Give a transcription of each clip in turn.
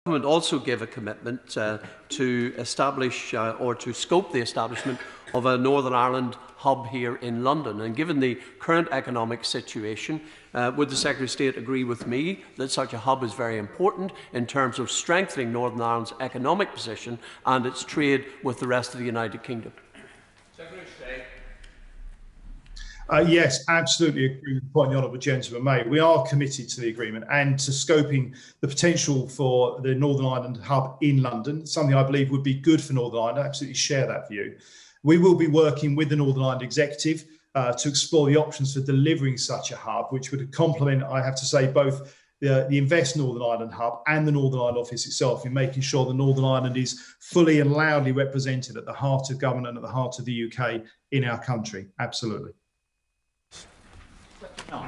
The government also gave a commitment to establish or to scope the establishment of a Northern Ireland hub here in London. And given the current economic situation, would the Secretary of State agree with me that such a hub is very important in terms of strengthening Northern Ireland's economic position and its trade with the rest of the United Kingdom? Secretary of State. Yes, absolutely agree with the point the honourable gentleman made. We are committed to the agreement and to scoping the potential for the Northern Ireland hub in London, something I believe would be good for Northern Ireland. I absolutely share that view. We will be working with the Northern Ireland Executive to explore the options for delivering such a hub, which would complement, I have to say, both the Invest Northern Ireland hub and the Northern Ireland office itself in making sure that Northern Ireland is fully and loudly represented at the heart of government and at the heart of the UK in our country. Absolutely. Thank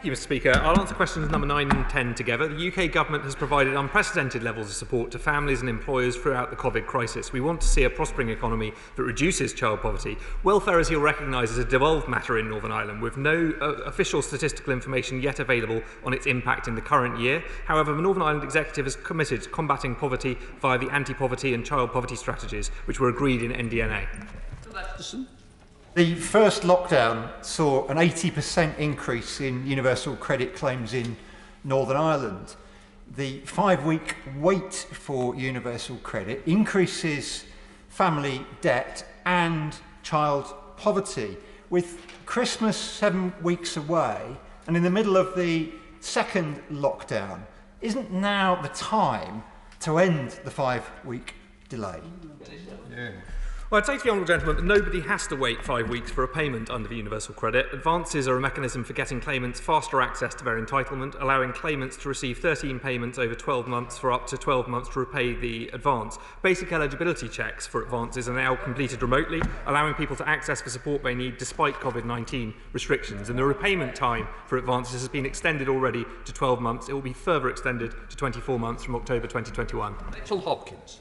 you, Mr. Speaker. I'll answer questions number 9 and 10 together. The UK Government has provided unprecedented levels of support to families and employers throughout the COVID crisis. We want to see a prospering economy that reduces child poverty. Welfare, as you'll recognise, is a devolved matter in Northern Ireland, with no official statistical information yet available on its impact in the current year. However, the Northern Ireland Executive is committed to combating poverty via the anti-poverty and child poverty strategies, which were agreed in NDNA. The first lockdown saw an 80% increase in universal credit claims in Northern Ireland. The 5-week wait for universal credit increases family debt and child poverty. With Christmas 7 weeks away and in the middle of the second lockdown, isn't now the time to end the 5-week delay? Yeah. Well, I'd say to the honourable gentleman that nobody has to wait 5 weeks for a payment under the universal credit. Advances are a mechanism for getting claimants faster access to their entitlement, allowing claimants to receive 13 payments over 12 months for up to 12 months to repay the advance. Basic eligibility checks for advances are now completed remotely, allowing people to access the support they need despite COVID-19 restrictions. And the repayment time for advances has been extended already to 12 months. It will be further extended to 24 months from October 2021. Rachel Hopkins.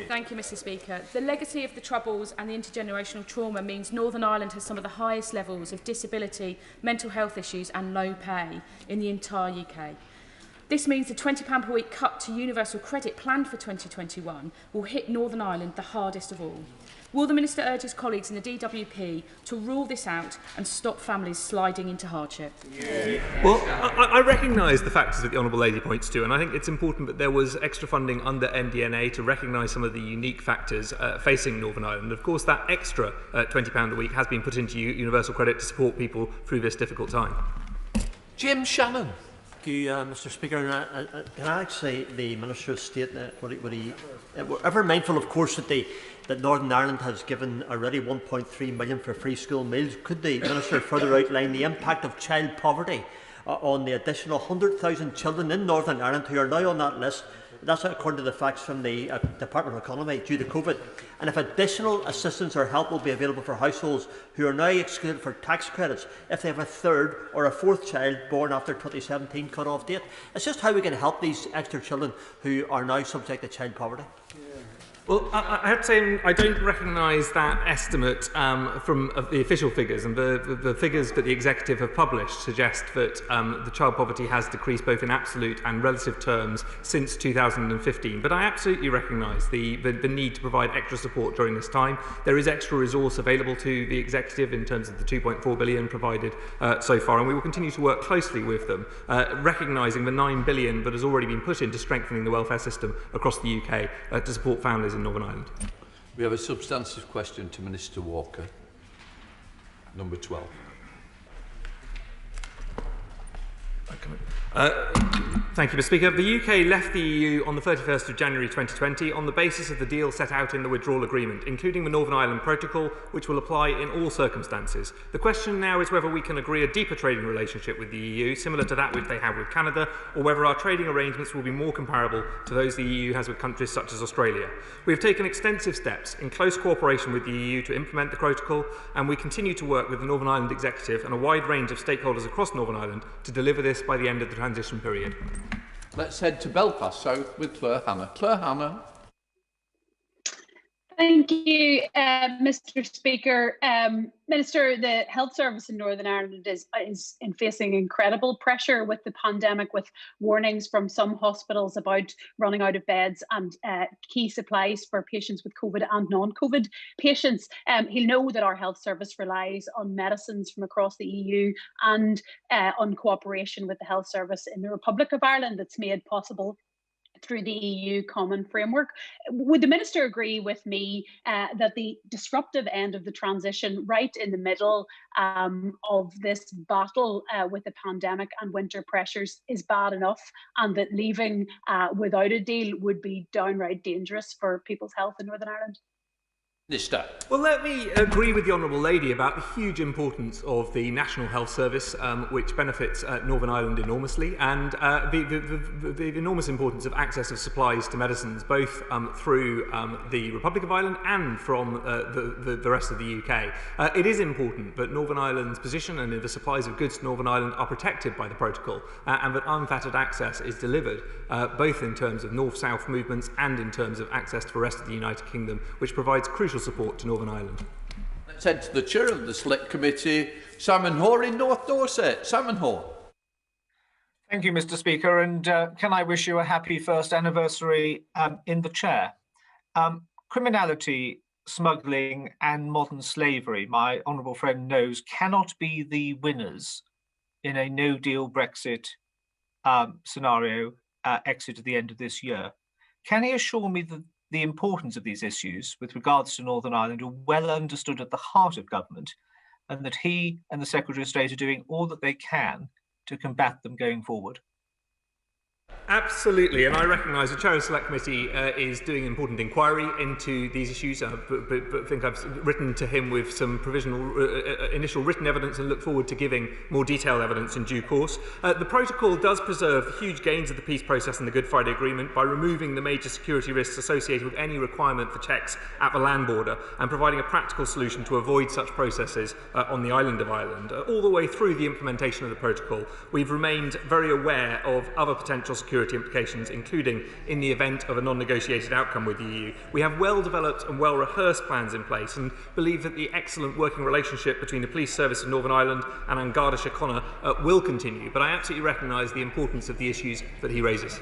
Thank you, Mr. Speaker. The legacy of the Troubles and the intergenerational trauma means Northern Ireland has some of the highest levels of disability, mental health issues and low pay in the entire UK. This means the £20 per week cut to universal credit planned for 2021 will hit Northern Ireland the hardest of all. Will the Minister urge his colleagues in the DWP to rule this out and stop families sliding into hardship? Well, I recognise the factors that the Honourable Lady points to, and I think it's important that there was extra funding under MDNA to recognise some of the unique factors facing Northern Ireland. Of course, that extra £20 a week has been put into universal credit to support people through this difficult time. Jim Shannon. Thank you, Mr. Speaker. And can I say the Minister of State, we're ever mindful, of course, that Northern Ireland has given already 1.3 million for free school meals. Could the Minister further outline the impact of child poverty on the additional 100,000 children in Northern Ireland who are now on that list? That's according to the facts from the Department of Economy due to COVID. And if additional assistance or help will be available for households who are now excluded for tax credits if they have a third or a fourth child born after 2017 cut-off date. It's just how we can help these extra children who are now subject to child poverty. Well, I have to say I don't recognise that estimate from the official figures, and the figures that the Executive have published suggest that the child poverty has decreased both in absolute and relative terms since 2015. But I absolutely recognise the need to provide extra support during this time. There is extra resource available to the Executive in terms of the 2.4 billion provided so far, and we will continue to work closely with them, recognising the 9 billion that has already been put into strengthening the welfare system across the UK to support families in Northern Ireland. We have a substantive question to Minister Walker. Number 12. Thank you, Mr. Speaker. The UK left the EU on the 31st of January 2020 on the basis of the deal set out in the withdrawal agreement, including the Northern Ireland Protocol, which will apply in all circumstances. The question now is whether we can agree a deeper trading relationship with the EU, similar to that which they have with Canada, or whether our trading arrangements will be more comparable to those the EU has with countries such as Australia. We have taken extensive steps in close cooperation with the EU to implement the Protocol, and we continue to work with the Northern Ireland Executive and a wide range of stakeholders across Northern Ireland to deliver this by the end of the transition period. Let's head to Belfast South with Claire Hannah. Claire Hannah. Thank Thank you, Mr. Speaker. Minister, the health service in Northern Ireland is facing incredible pressure with the pandemic, with warnings from some hospitals about running out of beds and key supplies for patients with COVID and non-COVID patients. He'll know that our health service relies on medicines from across the EU and on cooperation with the health service in the Republic of Ireland that's made possible through the EU common framework. Would the Minister agree with me that the disruptive end of the transition, right in the middle of this battle with the pandemic and winter pressures, is bad enough, and that leaving without a deal would be downright dangerous for people's health in Northern Ireland? Minister. Well, let me agree with the Honourable Lady about the huge importance of the National Health Service, which benefits Northern Ireland enormously, and the enormous importance of access of supplies to medicines, both through the Republic of Ireland and from the rest of the UK. It is important that Northern Ireland's position and the supplies of goods to Northern Ireland are protected by the protocol, and that unfettered access is delivered, both in terms of north-south movements and in terms of access to the rest of the United Kingdom, which provides crucial support to Northern Ireland. Let's head to the chair of the Select Committee, Salmon Hoare in North Dorset. Salmon Hoare. Thank you, Mr. Speaker, and can I wish you a happy first anniversary in the chair. Criminality, smuggling and modern slavery, my honourable friend knows, cannot be the winners in a no-deal Brexit scenario exit at the end of this year. Can he assure me that the importance of these issues with regards to Northern Ireland are well understood at the heart of government, and that he and the Secretary of State are doing all that they can to combat them going forward? Absolutely, and I recognise the Chair of the Select Committee is doing an important inquiry into these issues, but think I've written to him with some provisional initial written evidence and look forward to giving more detailed evidence in due course. The protocol does preserve the huge gains of the peace process and the Good Friday Agreement by removing the major security risks associated with any requirement for checks at the land border and providing a practical solution to avoid such processes on the island of Ireland. All the way through the implementation of the protocol, we've remained very aware of other potential security implications, including in the event of a non-negotiated outcome with the EU. We have well-developed and well-rehearsed plans in place and believe that the excellent working relationship between the Police Service in Northern Ireland and An Garda Síochána will continue, but I absolutely recognise the importance of the issues that he raises.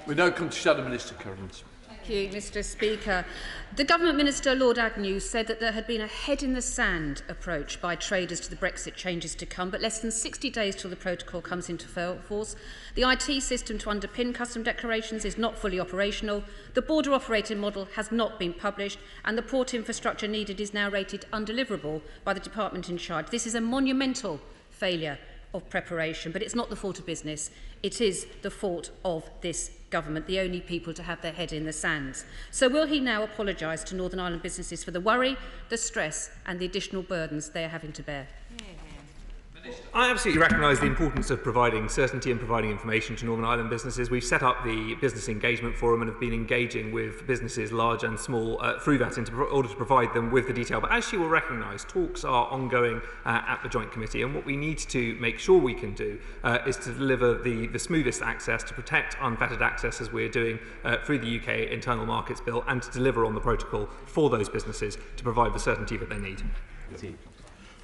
We now come to Shadow Minister Kearns. Thank you, Mr. Speaker. The Government Minister, Lord Agnew, said that there had been a head-in-the-sand approach by traders to the Brexit changes to come, but less than 60 days till the protocol comes into force. The IT system to underpin custom declarations is not fully operational. The border operating model has not been published, and the port infrastructure needed is now rated undeliverable by the department in charge. This is a monumental failure of preparation, but it's not the fault of business. It is the fault of this government, the only people to have their head in the sands. So will he now apologise to Northern Ireland businesses for the worry, the stress and the additional burdens they are having to bear? I absolutely recognise the importance of providing certainty and providing information to Northern Ireland businesses. We've set up the Business Engagement Forum and have been engaging with businesses large and small through that in order to provide them with the detail. But as she will recognise, talks are ongoing at the Joint Committee, and what we need to make sure we can do is to deliver the smoothest access, to protect unfettered access as we're doing through the UK Internal Markets Bill, and to deliver on the protocol for those businesses to provide the certainty that they need.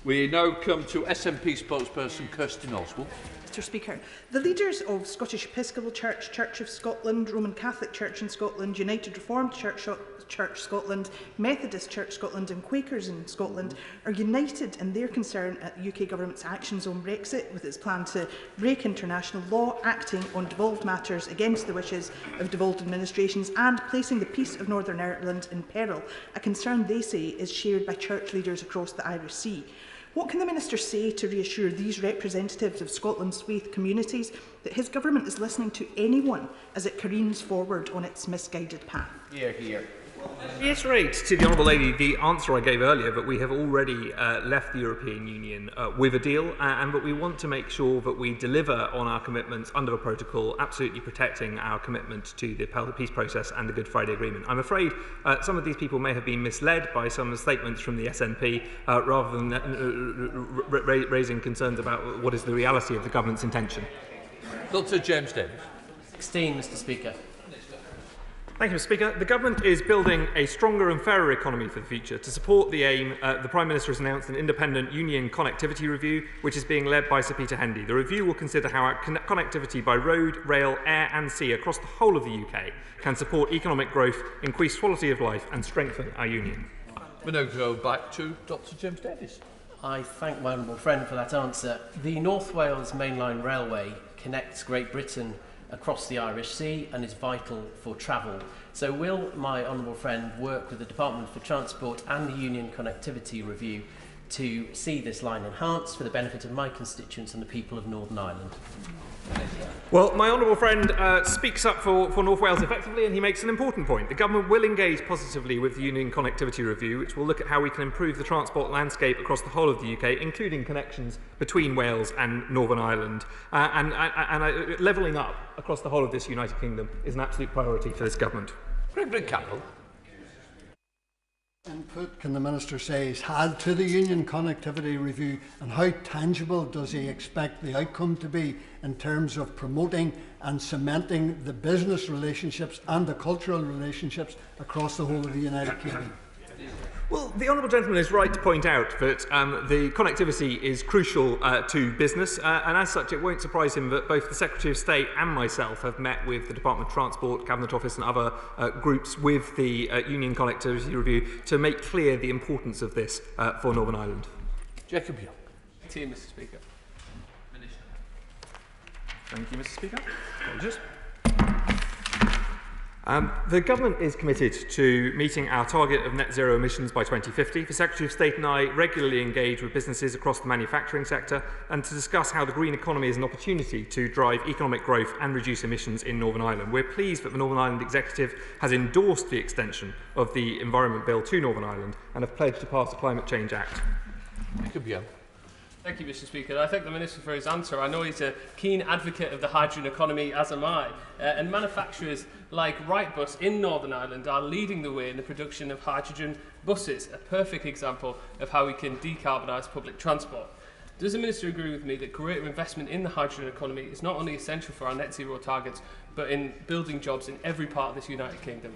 We now come to SNP spokesperson Kirstin Oswald. Mr. Speaker, the leaders of Scottish Episcopal Church, Church of Scotland, Roman Catholic Church in Scotland, United Reformed Church Scotland, Methodist Church Scotland and Quakers in Scotland are united in their concern at the UK Government's actions on Brexit, with its plan to break international law, acting on devolved matters against the wishes of devolved administrations and placing the peace of Northern Ireland in peril, a concern they say is shared by church leaders across the Irish Sea. What can the Minister say to reassure these representatives of Scotland's faith communities that his government is listening to anyone as it careens forward on its misguided path? Hear, hear. Reiterate to the Honourable Lady the answer I gave earlier, that we have already left the European Union with a deal, and that we want to make sure that we deliver on our commitments under the protocol, absolutely protecting our commitment to the peace process and the Good Friday Agreement. I'm afraid some of these people may have been misled by some statements from the SNP rather than raising concerns about what is the reality of the government's intention. Dr. James Davis. 16, Mr. Speaker. Thank you, Mr. Speaker. The Government is building a stronger and fairer economy for the future. To support the aim, the Prime Minister has announced an independent union connectivity review, which is being led by Sir Peter Hendy. The review will consider how our connectivity by road, rail, air and sea across the whole of the UK can support economic growth, increase quality of life and strengthen our union. We now go back to Dr James Davies. I thank my honourable friend for that answer. The North Wales Mainline Railway connects Great Britain across the Irish Sea and is vital for travel. So will my honourable friend work with the Department for Transport and the Union Connectivity Review to see this line enhanced for the benefit of my constituents and the people of Northern Ireland? Well, my honourable friend speaks up for North Wales effectively, and he makes an important point. The Government will engage positively with the Union Connectivity Review, which will look at how we can improve the transport landscape across the whole of the UK, including connections between Wales and Northern Ireland. And levelling up across the whole of this United Kingdom is an absolute priority for this Government. Gregory Campbell. Input can the Minister say he's had to the Union Connectivity Review, and how tangible does he expect the outcome to be in terms of promoting and cementing the business relationships and the cultural relationships across the whole of the United Kingdom? Well, the Honourable Gentleman is right to point out that the connectivity is crucial to business, and as such it won't surprise him that both the Secretary of State and myself have met with the Department of Transport, Cabinet Office and other groups with the Union Connectivity Review to make clear the importance of this for Northern Ireland. Jacob Young. Thank you, Mr. Speaker. Minister. Thank you, Mr. Speaker. Apologies. The Government is committed to meeting our target of net zero emissions by 2050. The Secretary of State and I regularly engage with businesses across the manufacturing sector and to discuss how the green economy is an opportunity to drive economic growth and reduce emissions in Northern Ireland. We're pleased that the Northern Ireland Executive has endorsed the extension of the Environment Bill to Northern Ireland and have pledged to pass the Climate Change Act. Thank you, Mr. Speaker. I thank the Minister for his answer. I know he's a keen advocate of the hydrogen economy, as am I. And manufacturers like Wrightbus in Northern Ireland are leading the way in the production of hydrogen buses, a perfect example of how we can decarbonise public transport. Does the Minister agree with me that greater investment in the hydrogen economy is not only essential for our net zero targets, but in building jobs in every part of this United Kingdom?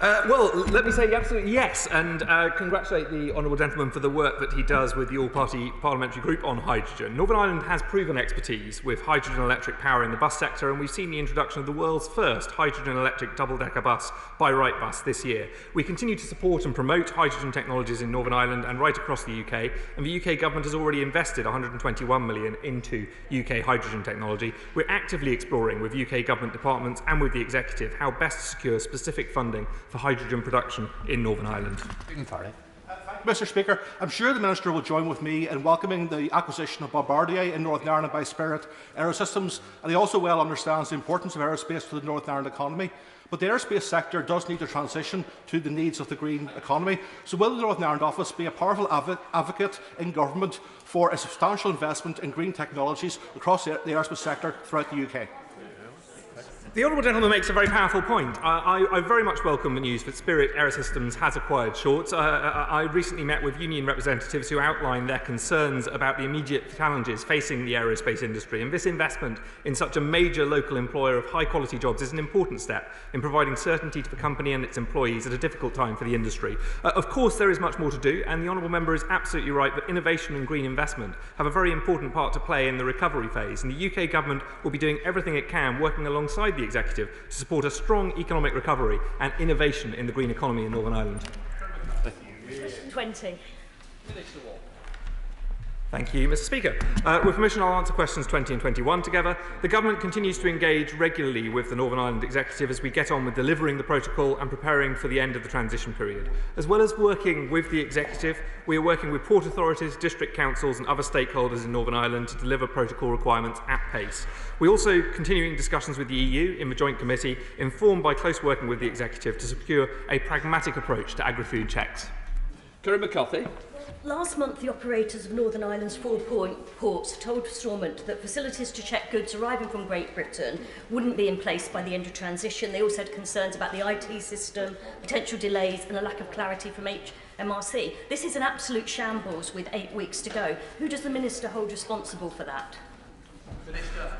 Well, let me say absolutely yes, and congratulate the Honourable Gentleman for the work that he does with the all-party parliamentary group on hydrogen. Northern Ireland has proven expertise with hydrogen electric power in the bus sector, and we've seen the introduction of the world's first hydrogen electric double-decker bus by Wrightbus this year. We continue to support and promote hydrogen technologies in Northern Ireland and right across the UK, and the UK Government has already invested £121 million into UK hydrogen technology. We're actively exploring with UK Government departments and with the Executive how best to secure specific funding for hydrogen production in Northern Ireland. Mr. Speaker, I'm sure the Minister will join with me in welcoming the acquisition of Bombardier in Northern Ireland by Spirit Aerosystems, and he also well understands the importance of aerospace to the Northern Ireland economy. But the aerospace sector does need to transition to the needs of the green economy. So will the Northern Ireland Office be a powerful advocate in government for a substantial investment in green technologies across the aerospace sector throughout the UK? The Honourable Gentleman makes a very powerful point. I very much welcome the news that Spirit Aerosystems has acquired Shorts. I recently met with union representatives who outlined their concerns about the immediate challenges facing the aerospace industry, and this investment in such a major local employer of high-quality jobs is an important step in providing certainty to the company and its employees at a difficult time for the industry. Of course, there is much more to do, and the Honourable Member is absolutely right that innovation and green investment have a very important part to play in the recovery phase, and the UK Government will be doing everything it can, working alongside the Executive to support a strong economic recovery and innovation in the green economy in Northern Ireland. 20. Thank you, Mr. Speaker. With permission, I'll answer questions 20 and 21 together. The Government continues to engage regularly with the Northern Ireland Executive as we get on with delivering the protocol and preparing for the end of the transition period. As well as working with the Executive, we are working with port authorities, district councils and other stakeholders in Northern Ireland to deliver protocol requirements at pace. We are also continuing discussions with the EU in the Joint Committee, informed by close working with the Executive to secure a pragmatic approach to agri-food checks. Karen McCarthy. Last month, the operators of Northern Ireland's 4 ports told Stormont that facilities to check goods arriving from Great Britain wouldn't be in place by the end of transition. They also had concerns about the IT system, potential delays and a lack of clarity from HMRC. This is an absolute shambles with 8 weeks to go. Who does the Minister hold responsible for that?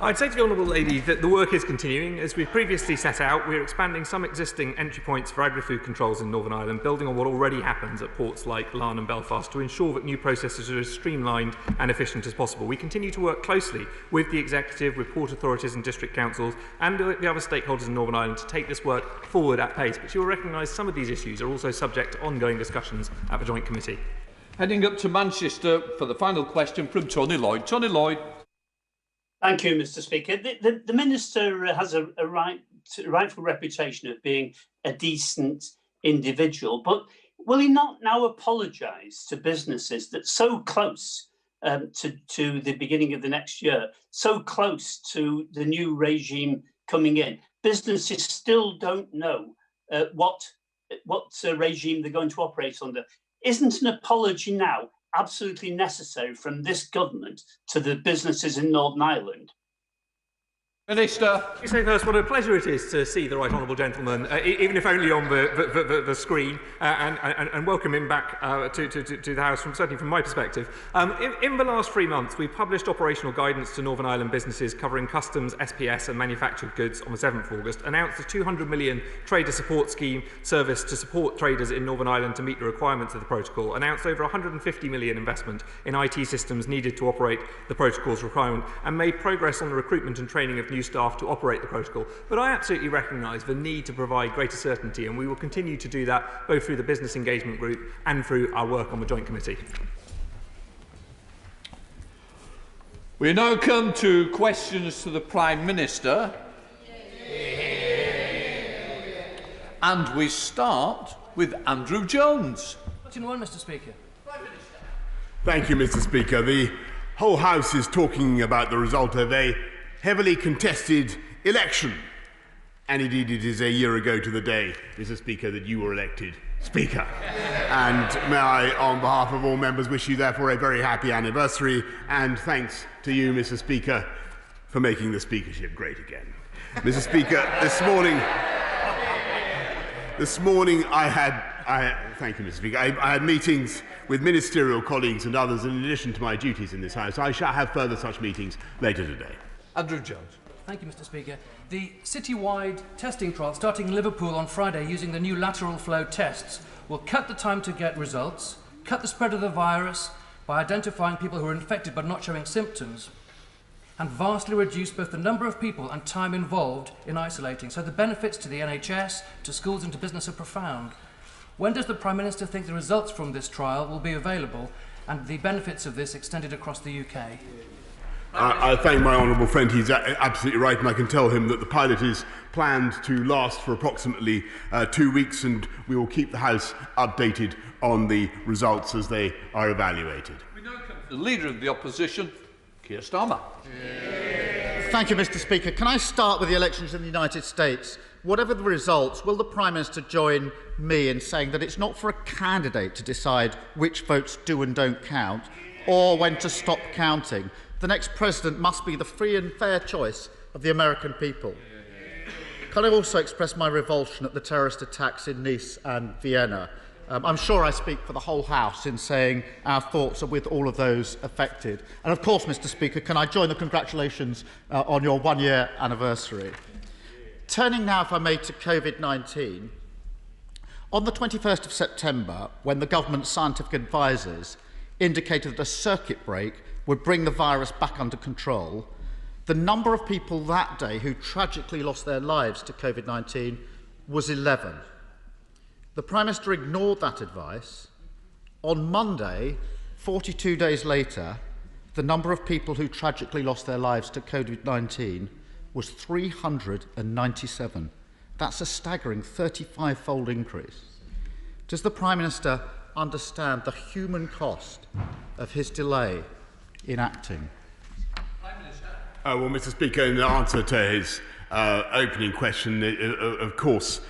I'd say to the Honourable Lady that the work is continuing. As we previously set out, we're expanding some existing entry points for agri-food controls in Northern Ireland, building on what already happens at ports like Larne and Belfast to ensure that new processes are as streamlined and efficient as possible. We continue to work closely with the Executive, with port authorities and district councils and the other stakeholders in Northern Ireland to take this work forward at pace. But you'll recognise some of these issues are also subject to ongoing discussions at the Joint Committee. Heading up to Manchester for the final question from Tony Lloyd. Tony Lloyd. Thank you, Mr. Speaker. The Minister has a rightful reputation of being a decent individual, but will he not now apologise to businesses that so close to the beginning of the next year, so close to the new regime coming in? Businesses still don't know what regime they're going to operate under. Isn't an apology now absolutely necessary from this government to the businesses in Northern Ireland? Minister. Let me say first what a pleasure it is to see the right honourable gentleman, even if only on the screen, and welcome him back to the House, certainly from my perspective. In the last 3 months, we published operational guidance to Northern Ireland businesses covering customs, SPS and manufactured goods on the 7th of August, announced a £200 million trader support scheme service to support traders in Northern Ireland to meet the requirements of the protocol, announced over £150 million investment in IT systems needed to operate the protocol's requirement, and made progress on the recruitment and training of new staff to operate the protocol. But I absolutely recognise the need to provide greater certainty, and we will continue to do that both through the Business Engagement Group and through our work on the Joint Committee. We now come to questions to the Prime Minister. And we start with Andrew Jones. Question one, Mr. Speaker. Thank you, Mr. Speaker. The whole House is talking about the result of a heavily contested election. And indeed, it is a year ago to the day, Mr. Speaker, that you were elected Speaker. And may I, on behalf of all members, wish you therefore a very happy anniversary, and thanks to you, Mr. Speaker, for making the speakership great again. Mr. Speaker, this morning thank you, Mr. Speaker, I had meetings with ministerial colleagues and others in addition to my duties in this House. I shall have further such meetings later today. Andrew Jones. Thank you, Mr. Speaker. The citywide testing trial starting in Liverpool on Friday using the new lateral flow tests will cut the time to get results, cut the spread of the virus by identifying people who are infected but not showing symptoms, and vastly reduce both the number of people and time involved in isolating. So the benefits to the NHS, to schools and to business are profound. When does the Prime Minister think the results from this trial will be available and the benefits of this extended across the UK? I thank my honourable friend. He's absolutely right, and I can tell him that the pilot is planned to last for approximately 2 weeks, and we will keep the House updated on the results as they are evaluated. We now come to the Leader of the Opposition, Keir Starmer. Thank you, Mr. Speaker. Can I start with the elections in the United States? Whatever the results, will the Prime Minister join me in saying that it's not for a candidate to decide which votes do and don't count, or when to stop counting? The next president must be the free and fair choice of the American people. Can I also express my revulsion at the terrorist attacks in Nice and Vienna? I'm sure I speak for the whole House in saying our thoughts are with all of those affected. And of course, Mr. Speaker, can I join the congratulations on your 1-year anniversary? Turning now, if I may, to COVID-19. On the 21st of September, when the government's scientific advisers indicated that a circuit break would bring the virus back under control, the number of people that day who tragically lost their lives to COVID-19 was 11. The Prime Minister ignored that advice. On Monday, 42 days later, the number of people who tragically lost their lives to COVID-19 was 397. That's a staggering 35-fold increase. Does the Prime Minister understand the human cost of his delay in acting? Well, Mr. Speaker, in answer to his opening question, of course,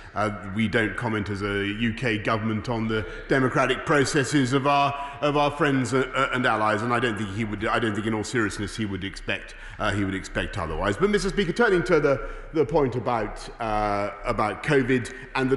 we don't comment as a UK government on the democratic processes of our friends and allies, and I don't think in all seriousness, he would expect otherwise. But, Mr. Speaker, turning to the point about COVID and the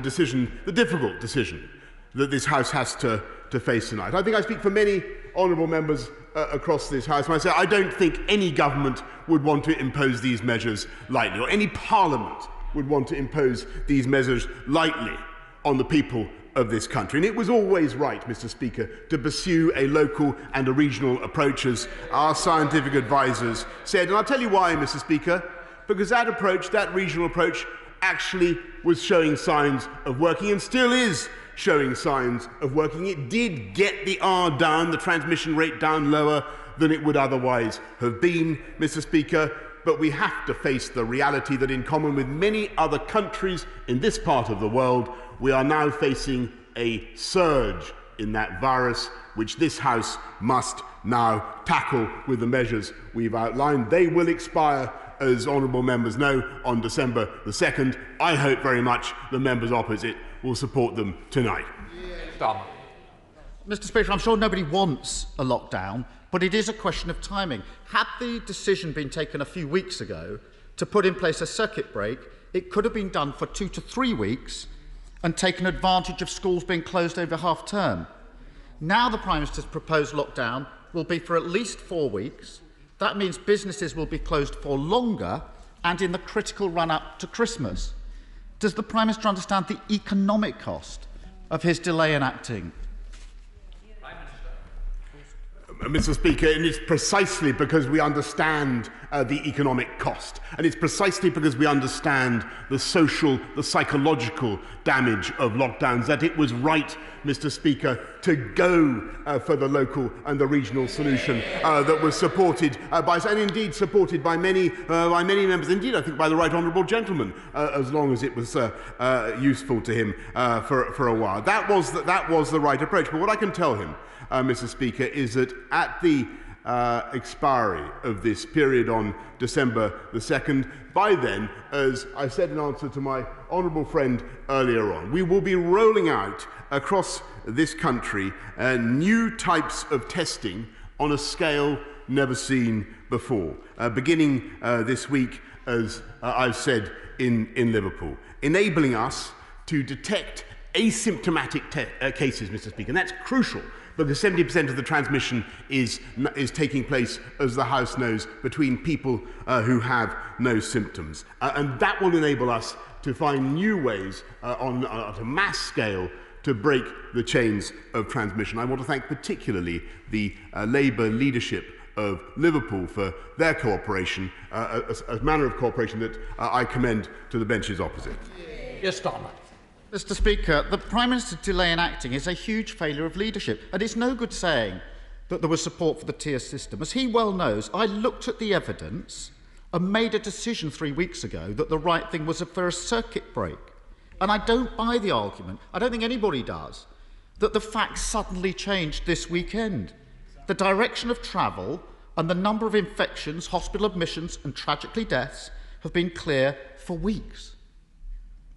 difficult decision that this House has to face tonight, I think I speak for many honourable members across this House when I say I don't think any government would want to impose these measures lightly, or any parliament would want to impose these measures lightly on the people of this country. And it was always right, Mr. Speaker, to pursue a local and a regional approach, as our scientific advisers said. And I'll tell you why, Mr. Speaker, because that approach, that regional approach, actually was showing signs of working and still is showing signs of working. It did get the R down, the transmission rate down lower than it would otherwise have been, Mr. Speaker. But we have to face the reality that, in common with many other countries in this part of the world, we are now facing a surge in that virus, which this House must now tackle with the measures we've outlined. They will expire, as honourable members know, on December the 2nd. I hope very much the members opposite will support them tonight. Mr. Speaker, I'm sure nobody wants a lockdown, but it is a question of timing. Had the decision been taken a few weeks ago to put in place a circuit break, it could have been done for 2 to 3 weeks and taken advantage of schools being closed over half-term. Now the Prime Minister's proposed lockdown will be for at least 4 weeks. That means businesses will be closed for longer and in the critical run-up to Christmas. Does the Prime Minister understand the economic cost of his delay in acting? Mr. Speaker, and it's precisely because we understand the economic cost, and it's precisely because we understand the social, the psychological damage of lockdowns that it was right, Mr. Speaker, to go for the local and the regional solution that was supported by, and indeed supported by many members, indeed I think by the right honourable gentleman, as long as it was useful to him for a while. That was the right approach. But what I can tell him, Mr. Speaker, is that at the expiry of this period on December the 2nd, by then, as I said in answer to my honourable friend earlier on, we will be rolling out across this country new types of testing on a scale never seen before, beginning this week, as I've said, in Liverpool, enabling us to detect asymptomatic cases, Mr. Speaker, and that's crucial, because 70% of the transmission is taking place, as the House knows, between people who have no symptoms. And that will enable us to find new ways on a mass scale to break the chains of transmission. I want to thank particularly the Labour leadership of Liverpool for their cooperation, a manner of cooperation that I commend to the benches opposite. Yes, Donald. Mr. Speaker, the Prime Minister's delay in acting is a huge failure of leadership, and it's no good saying that there was support for the tier system. As he well knows, I looked at the evidence and made a decision 3 weeks ago that the right thing was for a circuit break. And I don't buy the argument, I don't think anybody does, that the facts suddenly changed this weekend. The direction of travel and the number of infections, hospital admissions and tragically deaths have been clear for weeks.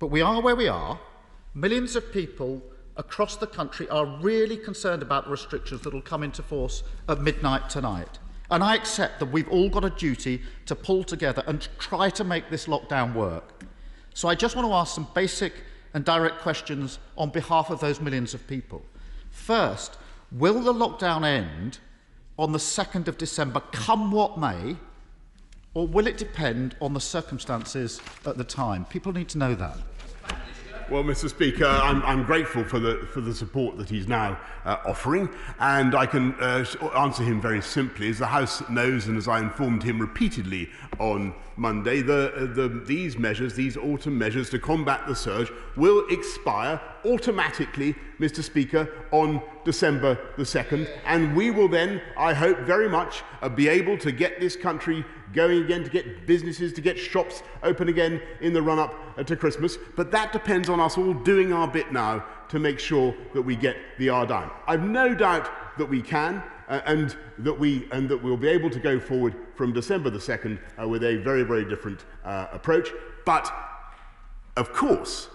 But we are where we are. Millions of people across the country are really concerned about the restrictions that will come into force at midnight tonight. And I accept that we've all got a duty to pull together and try to make this lockdown work. So I just want to ask some basic and direct questions on behalf of those millions of people. First, will the lockdown end on the 2nd of December, come what may, or will it depend on the circumstances at the time? People need to know that. Well, Mr. Speaker, I'm grateful for the support that he's now offering, and I can answer him very simply. As the House knows, and as I informed him repeatedly on Monday, these measures, these autumn measures to combat the surge, will expire automatically, Mr. Speaker, on December the 2nd, and we will then, I hope very much, be able to get this country going again, to get businesses, to get shops open again in the run-up to Christmas. But that depends on us all doing our bit now to make sure that we get the R down. I've no doubt that we can, and that we'll be able to go forward from December the 2nd with a very, very different approach. But, of course,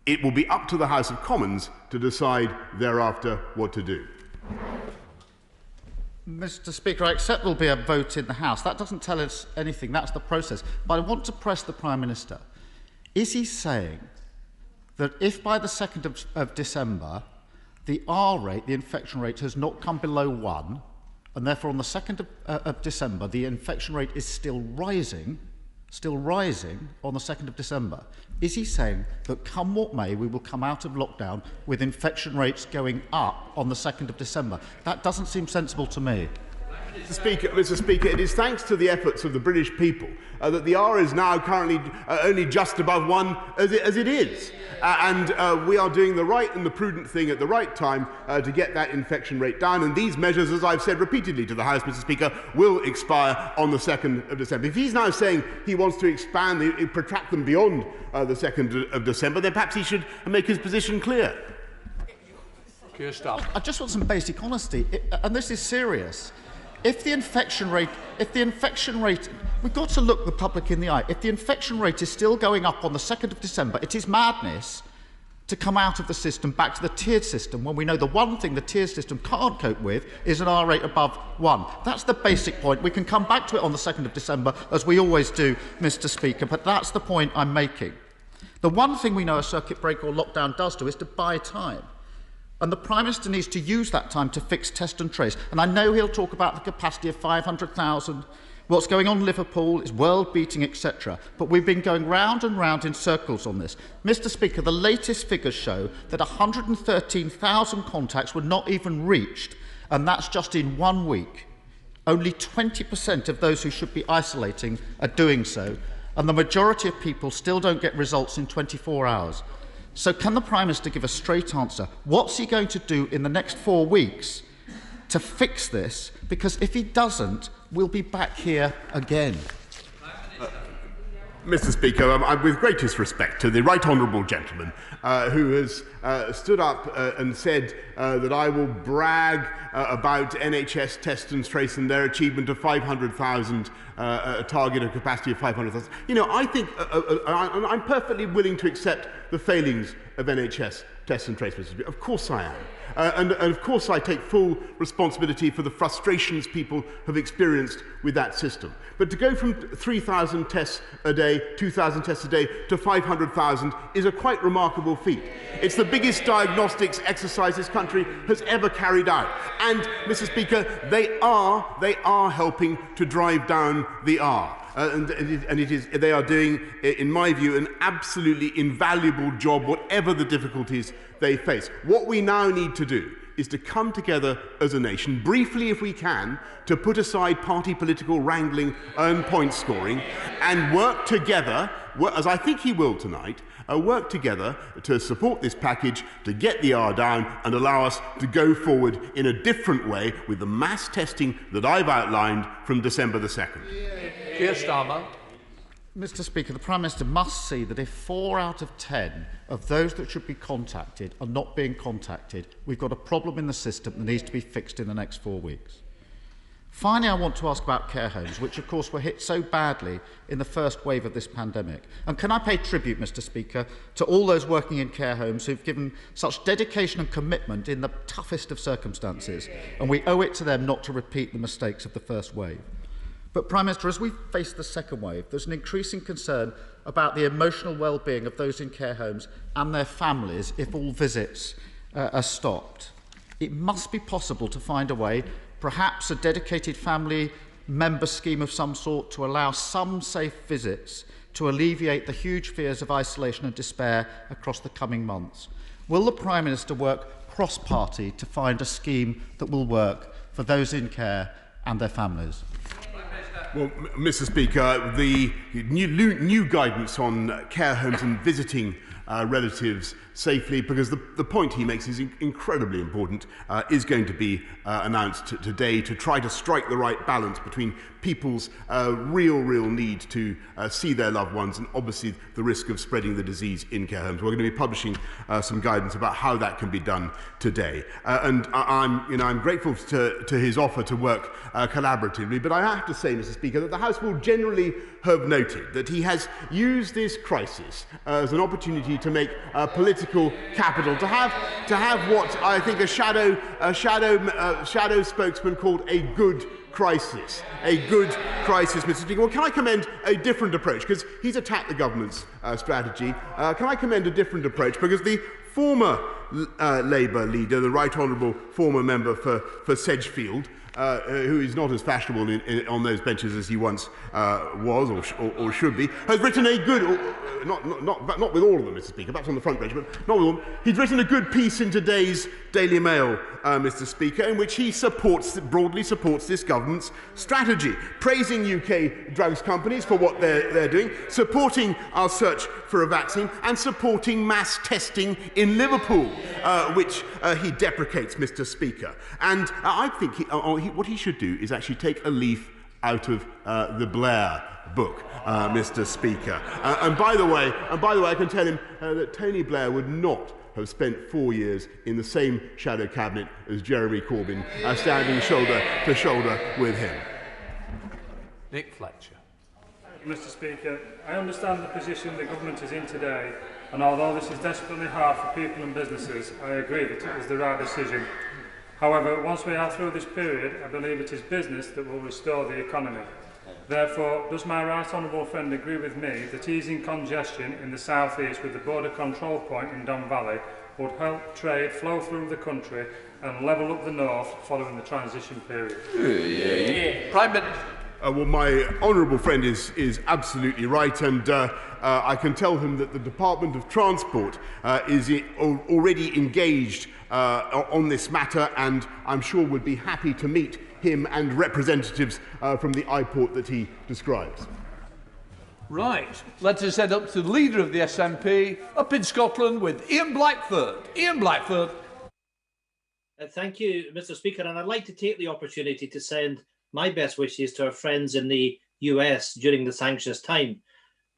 it will be up to the House of Commons to decide thereafter what to do. Mr. Speaker, I accept there will be a vote in the House. That doesn't tell us anything. That's the process. But I want to press the Prime Minister. Is he saying that if by the 2nd of December the R rate, the infection rate, has not come below 1, and therefore on the 2nd of December, the infection rate is still rising on the 2nd of December. Is he saying that come what may, we will come out of lockdown with infection rates going up on the 2nd of December? That doesn't seem sensible to me. Mr. Speaker, it is thanks to the efforts of the British people that the R is now currently only just above 1 as it is. And we are doing the right and the prudent thing at the right time to get that infection rate down. And these measures, as I've said repeatedly to the House, Mr. Speaker, will expire on the 2nd of December. If he's now saying he wants to protract them beyond the 2nd of December, then perhaps he should make his position clear. I just want some basic honesty, and this is serious. If the infection rate, we've got to look the public in the eye. If the infection rate is still going up on the 2nd of December, it is madness to come out of the system back to the tiered system when we know the one thing the tiered system can't cope with is an R rate above 1. That's the basic point. We can come back to it on the 2nd of December, as we always do, Mr. Speaker, but that's the point I'm making. The one thing we know a circuit breaker or lockdown does do is to buy time. And the Prime Minister needs to use that time to fix, test and trace. And I know he'll talk about the capacity of 500,000, what's going on in Liverpool, is world-beating, etc. But we've been going round and round in circles on this. Mr. Speaker, the latest figures show that 113,000 contacts were not even reached, and that's just in 1 week. Only 20% of those who should be isolating are doing so, and the majority of people still don't get results in 24 hours. So can the Prime Minister give a straight answer? What's he going to do in the next 4 weeks to fix this? Because if he doesn't, we'll be back here again. Mr. Speaker, with greatest respect to the right honourable gentleman who has stood up and said that I will brag about NHS test and trace and their achievement of 500,000, a target of capacity of 500,000. You know, I think I'm perfectly willing to accept the failings of NHS test and trace, Mr. Speaker. Of course I am. And of course I take full responsibility for the frustrations people have experienced with that system. But to go from 3,000 tests a day, 2,000 tests a day to 500,000 is a quite remarkable feat. It's the biggest diagnostics exercise this country has ever carried out. And, Mr. Speaker, they are helping to drive down the R. They are doing, in my view, an absolutely invaluable job, whatever the difficulties they face. What we now need to do is to come together as a nation, briefly if we can, to put aside party political wrangling and point scoring, and work together, as I think he will tonight, work together to support this package, to get the R down and allow us to go forward in a different way with the mass testing that I've outlined from December the 2nd. Keir Starmer. Mr. Speaker, the Prime Minister must see that if 4 out of 10 of those that should be contacted are not being contacted, we've got a problem in the system that needs to be fixed in the next 4 weeks. Finally, I want to ask about care homes, which of course were hit so badly in the first wave of this pandemic. And can I pay tribute, Mr. Speaker, to all those working in care homes who've given such dedication and commitment in the toughest of circumstances, and we owe it to them not to repeat the mistakes of the first wave. But, Prime Minister, as we face the second wave, there's an increasing concern about the emotional well-being of those in care homes and their families if all visits are stopped. It must be possible to find a way, perhaps a dedicated family member scheme of some sort, to allow some safe visits to alleviate the huge fears of isolation and despair across the coming months. Will the Prime Minister work cross-party to find a scheme that will work for those in care and their families? Well, Mr. Speaker, the new guidance on care homes and visiting relatives safely, because the point he makes is incredibly important, is going to be announced today to try to strike the right balance between people's real need to see their loved ones and obviously the risk of spreading the disease in care homes. We're going to be publishing some guidance about how that can be done today. And I'm grateful to his offer to work collaboratively, but I have to say, Mr. Speaker, that the House will generally have noted that he has used this crisis as an opportunity to make political capital, to have what I think a shadow spokesman called a good crisis. A good crisis, Mr. Speaker. Well, can I commend a different approach? Because he's attacked the government's strategy. Can I commend a different approach? Because the former Labour leader, the Right Honourable former member for Sedgefield, who is not as fashionable on those benches as he once was or should be, has written a good, not with all of them, Mr. Speaker, perhaps on the front bench, but not with all of them. He's written a good piece in today's Daily Mail, Mr. Speaker, in which he broadly supports this government's strategy, praising UK drugs companies for what they're doing, supporting our search for a vaccine, and supporting mass testing in Liverpool, which he deprecates, Mr. Speaker. And I think what he should do is actually take a leaf out of the Blair book, Mr. Speaker. And by the way, I can tell him that Tony Blair would not have spent 4 years in the same shadow cabinet as Jeremy Corbyn, standing shoulder to shoulder with him. Nick Fletcher. Mr. Speaker, I understand the position the government is in today, and although this is desperately hard for people and businesses, I agree that it was the right decision. However, once we are through this period, I believe it is business that will restore the economy. Therefore, does my right honourable friend agree with me that easing congestion in the south east with the border control point in Don Valley would help trade flow through the country and level up the north following the transition period? Prime Minister. Well, my honourable friend is absolutely right, and I can tell him that the Department of Transport is already engaged on this matter, and I'm sure would be happy to meet him and representatives from the iPort that he describes. Right, let us head up to the leader of the SNP up in Scotland with Ian Blackford. Ian Blackford. Thank you, Mr. Speaker, and I'd like to take the opportunity to send my best wishes to our friends in the US during this anxious time.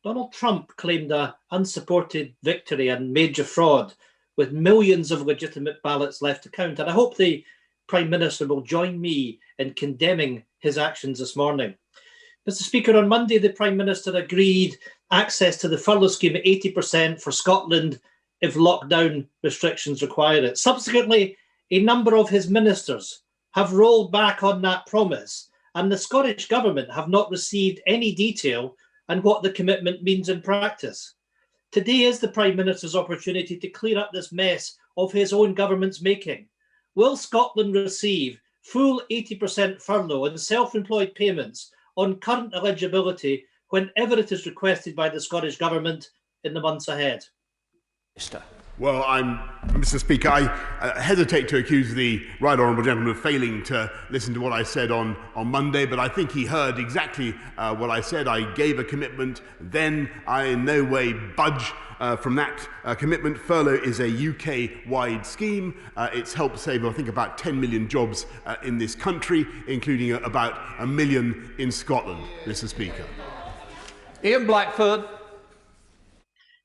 Donald Trump claimed an unsupported victory and major fraud, with millions of legitimate ballots left to count, and I hope the Prime Minister will join me in condemning his actions this morning. Mr. Speaker, on Monday, the Prime Minister agreed access to the furlough scheme at 80% for Scotland if lockdown restrictions require it. Subsequently, a number of his ministers have rolled back on that promise, and the Scottish Government have not received any detail on what the commitment means in practice. Today is the Prime Minister's opportunity to clear up this mess of his own government's making. Will Scotland receive full 80% furlough and self-employed payments on current eligibility whenever it is requested by the Scottish Government in the months ahead? Well, Mr. Speaker, I hesitate to accuse the right honourable gentleman of failing to listen to what I said on Monday, but I think he heard exactly what I said. I gave a commitment then. I in no way budge from that commitment. Furlough is a UK-wide scheme. It's helped save, I think, about 10 million jobs in this country, including about 1 million in Scotland, Mr. Speaker. Ian Blackford.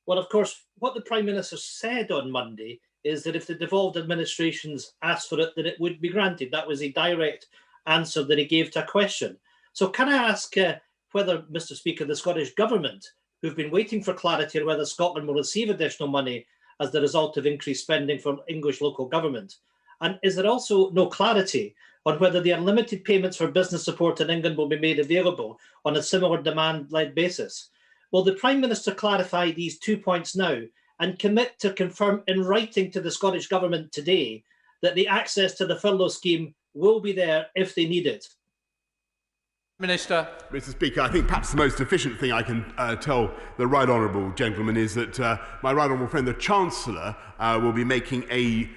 Well, of course, what the Prime Minister said on Monday is that if the devolved administrations asked for it, then it would be granted. That was a direct answer that he gave to a question. So can I ask whether, Mr. Speaker, the Scottish Government, who've been waiting for clarity on whether Scotland will receive additional money as the result of increased spending from English local government, and is there also no clarity on whether the unlimited payments for business support in England will be made available on a similar demand-led basis? Will the Prime Minister clarify these 2 points now and commit to confirm in writing to the Scottish Government today that the access to the furlough scheme will be there if they need it? Minister. Mr. Speaker, I think perhaps the most efficient thing I can tell the right honourable gentleman is that my right honourable friend, the Chancellor, will be making a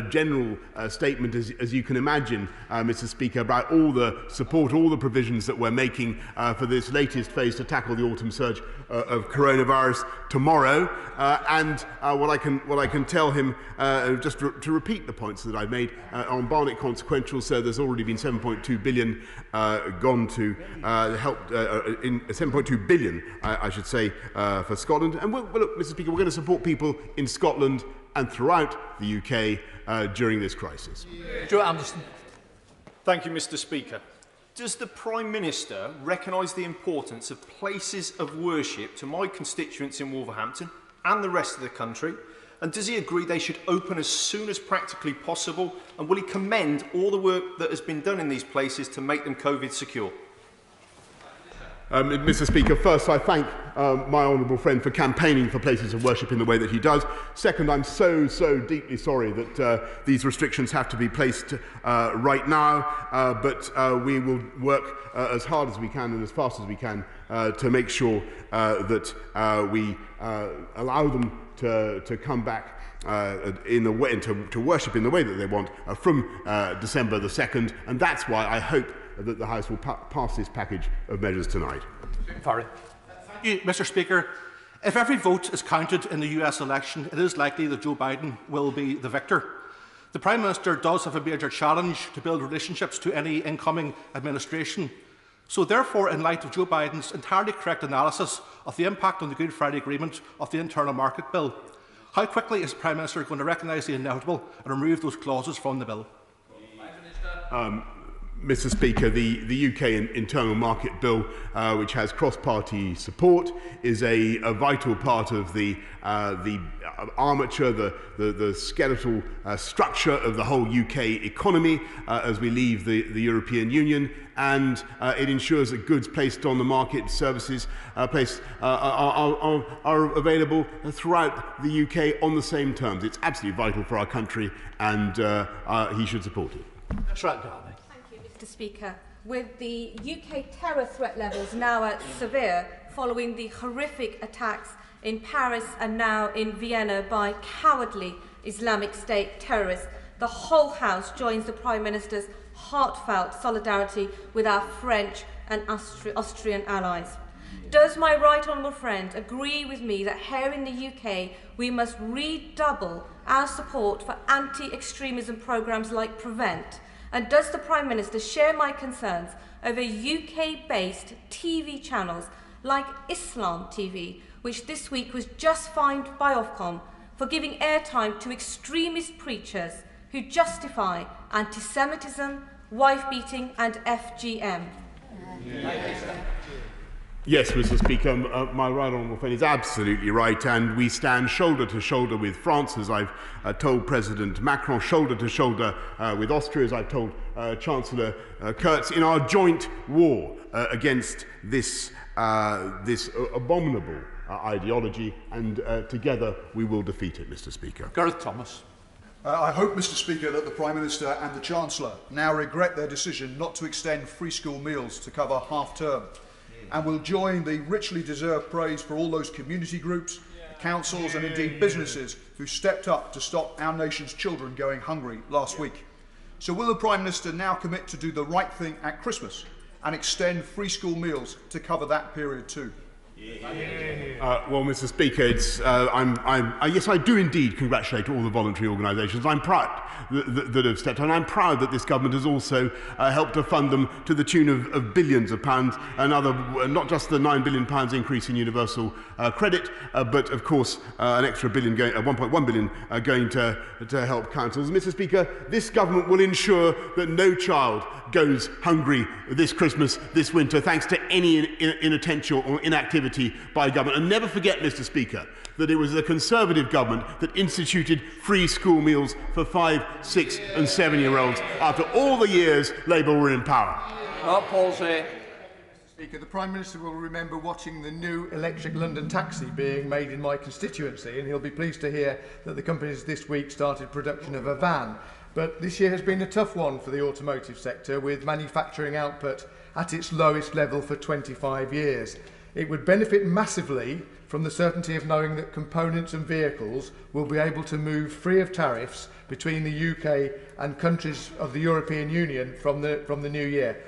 general statement, as you can imagine, Mr. Speaker, about all the support, all the provisions that we're making for this latest phase to tackle the autumn surge of coronavirus tomorrow. And what I can tell him, just to repeat the points that I've made on Barnet consequential, so there's already been 7.2 billion gone to help in 7.2 billion, I should say, for Scotland. And look, Mr. Speaker, we're going to support people in Scotland and throughout the UK during this crisis. Stuart Anderson. Thank you, Mr. Speaker. Does the Prime Minister recognise the importance of places of worship to my constituents in Wolverhampton and the rest of the country? And does he agree they should open as soon as practically possible? And will he commend all the work that has been done in these places to make them COVID secure? Mr. Speaker, first I thank my honourable friend for campaigning for places of worship in the way that he does. Second, I'm so deeply sorry that these restrictions have to be placed right now, but we will work as hard as we can and as fast as we can to make sure that we allow them to come back in the way to worship in the way that they want from December the 2nd, and that's why I hope that the House will pass this package of measures tonight. Thank you, Mr. Speaker. If every vote is counted in the US election, it is likely that Joe Biden will be the victor. The Prime Minister does have a major challenge to build relationships to any incoming administration. So therefore, in light of Joe Biden's entirely correct analysis of the impact on the Good Friday Agreement of the Internal Market Bill, how quickly is the Prime Minister going to recognise the inevitable and remove those clauses from the bill? Mr. Speaker, the UK Internal Market Bill, which has cross-party support, is a vital part of the armature, the skeletal structure of the whole UK economy as we leave the European Union, and it ensures that goods placed on the market, services placed are available throughout the UK on the same terms. It's absolutely vital for our country, and he should support it. That's right, Darby. Mr. Speaker, with the UK terror threat levels now at severe following the horrific attacks in Paris and now in Vienna by cowardly Islamic State terrorists, the whole House joins the Prime Minister's heartfelt solidarity with our French and Austrian allies. Does my right honourable friend agree with me that here in the UK we must redouble our support for anti-extremism programmes like Prevent? And does the Prime Minister share my concerns over UK-based TV channels like Islam TV, which this week was just fined by Ofcom for giving airtime to extremist preachers who justify anti-Semitism, wife-beating and FGM? Yes, Mr. Speaker, my right honourable friend is absolutely right, and we stand shoulder to shoulder with France, as I've told President Macron, shoulder to shoulder with Austria, as I've told Chancellor Kurz, in our joint war against this abominable ideology, and together we will defeat it, Mr. Speaker. Gareth Thomas. I hope, Mr. Speaker, that the Prime Minister and the Chancellor now regret their decision not to extend free school meals to cover half-term, and will join the richly deserved praise for all those community groups, councils and indeed businesses who stepped up to stop our nation's children going hungry last week. So will the Prime Minister now commit to do the right thing at Christmas and extend free school meals to cover that period too? Well, Mr. Speaker, yes, I do indeed congratulate all the voluntary organisations. I'm proud that have stepped on. I'm proud that this government has also helped to fund them to the tune of billions of pounds, not just the £9 billion increase in universal credit, but of course an extra billion, 1.1 billion going to help councils. Mr. Speaker, this government will ensure that no child goes hungry this Christmas, this winter, thanks to any inattention or inactivity by government. And never forget, Mr. Speaker, that it was the Conservative government that instituted free school meals for 5-, 6- and 7-year-olds after all the years Labour were in power. Mr. Speaker, the Prime Minister will remember watching the new electric London taxi being made in my constituency, and he'll be pleased to hear that the companies this week started production of a van. But this year has been a tough one for the automotive sector, with manufacturing output at its lowest level for 25 years. It would benefit massively from the certainty of knowing that components and vehicles will be able to move free of tariffs between the UK and countries of the European Union from the new year.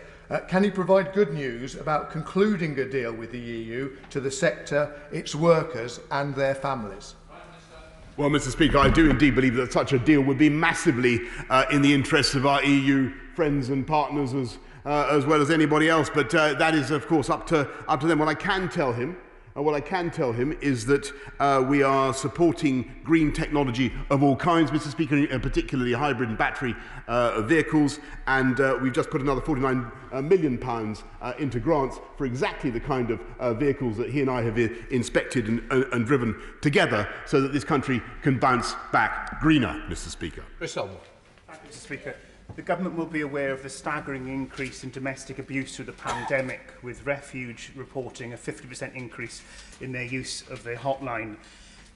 Can he provide good news about concluding a deal with the EU to the sector, its workers and their families? Well, Mr. Speaker, I do indeed believe that such a deal would be massively in the interests of our EU friends and partners as well as anybody else. But that is, of course, up to them. What I can tell him is that we are supporting green technology of all kinds, Mr. Speaker, particularly hybrid and battery vehicles, and we've just put another £49 million into grants for exactly the kind of vehicles that he and I have inspected and driven together, so that this country can bounce back greener, Mr. Speaker. Thank you, Mr. Speaker. The Government will be aware of the staggering increase in domestic abuse through the pandemic, with Refuge reporting a 50% increase in their use of their hotline.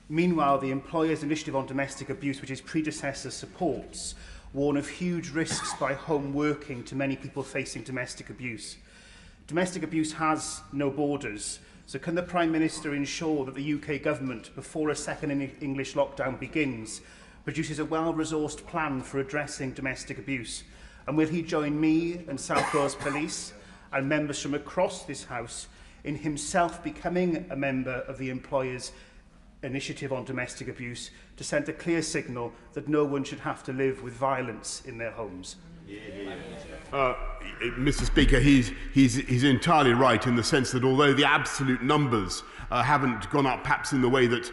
Meanwhile, the Employers' Initiative on Domestic Abuse, which its predecessor supports, warn of huge risks by home working to many people facing domestic abuse. Domestic abuse has no borders, so can the Prime Minister ensure that the UK Government, before a second English lockdown begins, produces a well-resourced plan for addressing domestic abuse? And will he join me and South Wales Police and members from across this House in himself becoming a member of the Employers' Initiative on Domestic Abuse to send a clear signal that no one should have to live with violence in their homes? Mr. Speaker, he's entirely right in the sense that although the absolute numbers haven't gone up perhaps in the way that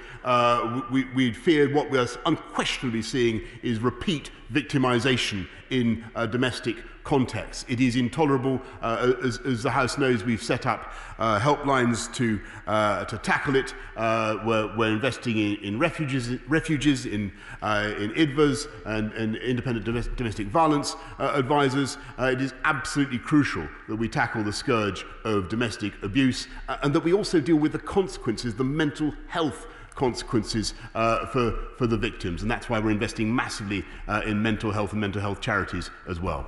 we'd feared, what we're unquestionably seeing is repeat victimisation in domestic context. It is intolerable. As the House knows, we've set up helplines to tackle it. We're investing in refuges, in IDVAs and independent domestic violence advisors. It is absolutely crucial that we tackle the scourge of domestic abuse and that we also deal with the consequences, the mental health consequences for the victims. And that's why we're investing massively in mental health and mental health charities as well.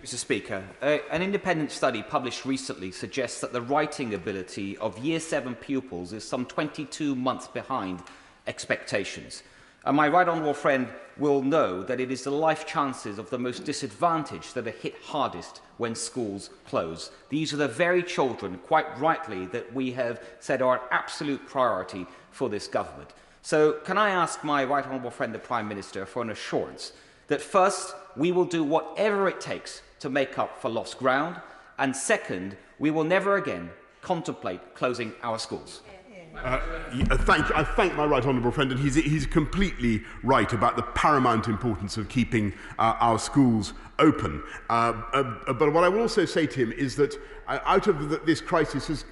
Mr. Speaker, an independent study published recently suggests that the writing ability of Year 7 pupils is some 22 months behind expectations. And my right honourable friend will know that it is the life chances of the most disadvantaged that are hit hardest when schools close. These are the very children, quite rightly, that we have said are an absolute priority for this government. So can I ask my right honourable friend, the Prime Minister, for an assurance that first, we will do whatever it takes to make up for lost ground, and second, we will never again contemplate closing our schools? I thank my right honourable friend, and he's completely right about the paramount importance of keeping our schools open. But what I will also say to him is that out of this crisis has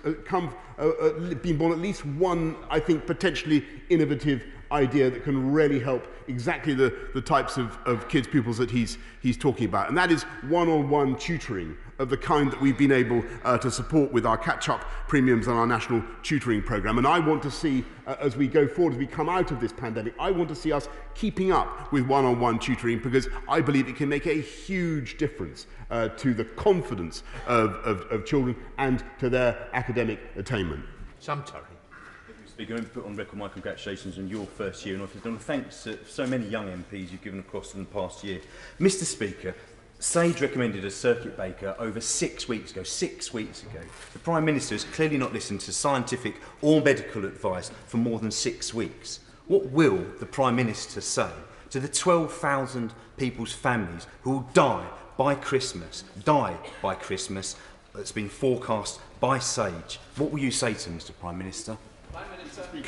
been born at least one, I think, potentially innovative idea that can really help exactly the types of kids, pupils that he's talking about. And that is one-on-one tutoring of the kind that we've been able to support with our catch-up premiums and our national tutoring programme. And I want to see, as we go forward, as we come out of this pandemic, I want to see us keeping up with one-on-one tutoring, because I believe it can make a huge difference to the confidence of children and to their academic attainment. Sam Terry. Speaker, I put on record my congratulations on your first year in office, and thanks to so many young MPs you've given across in the past year. Mr. Speaker, SAGE recommended a circuit breaker over 6 weeks ago. 6 weeks ago. The Prime Minister has clearly not listened to scientific or medical advice for more than 6 weeks. What will the Prime Minister say to the 12,000 people's families who will die by Christmas, that's been forecast by SAGE? What will you say to them, Mr. Prime Minister?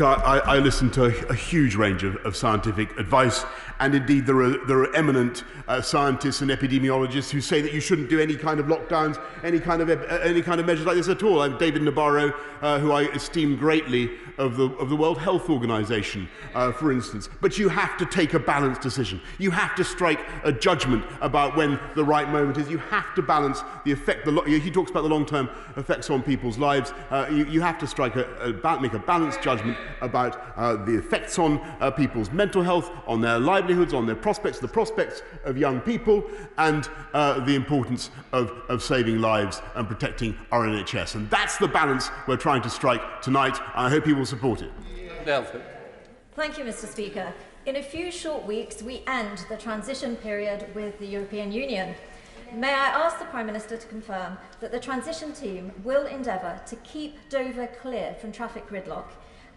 I listen to a huge range of scientific advice, and indeed there are eminent scientists and epidemiologists who say that you shouldn't do any kind of lockdowns, any kind of measures like this at all. I'm David Nabarro, who I esteem greatly, of the World Health Organization, for instance. But you have to take a balanced decision. You have to strike a judgment about when the right moment is. You have to balance the effect. He talks about the long-term effects on people's lives. You have to strike make a balanced judgment about the effects on people's mental health, on their livelihoods, on their prospects, the prospects of young people, and the importance of saving lives and protecting our NHS. And that's the balance we're trying to strike tonight, and I hope you will support it. Thank you, Mr. Speaker. In a few short weeks, we end the transition period with the European Union. May I ask the Prime Minister to confirm that the transition team will endeavour to keep Dover clear from traffic gridlock,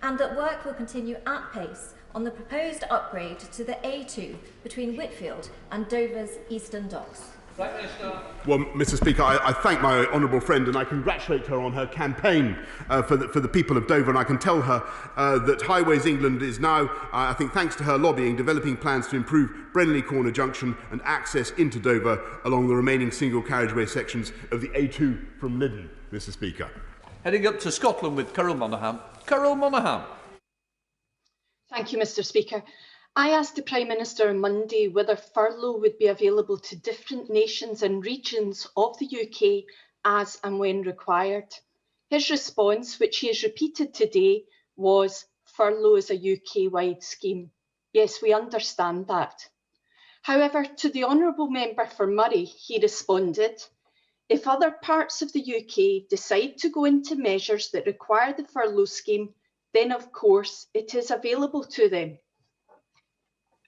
and that work will continue at pace on the proposed upgrade to the A2 between Whitfield and Dover's Eastern Docks? Well, Mr. Speaker, I thank my honourable friend, and I congratulate her on her campaign for the people of Dover, and I can tell her that Highways England is now, I think thanks to her lobbying, developing plans to improve Brenley Corner Junction and access into Dover along the remaining single carriageway sections of the A2 from Lyddon, Mr. Speaker. Heading up to Scotland with Carol Monaghan. Carol Monaghan. Thank you, Mr. Speaker. I asked the Prime Minister on Monday whether furlough would be available to different nations and regions of the UK as and when required. His response, which he has repeated today, was furlough is a UK-wide scheme. Yes, we understand that. However, to the Honourable Member for Murray, he responded, if other parts of the UK decide to go into measures that require the furlough scheme, then of course it is available to them.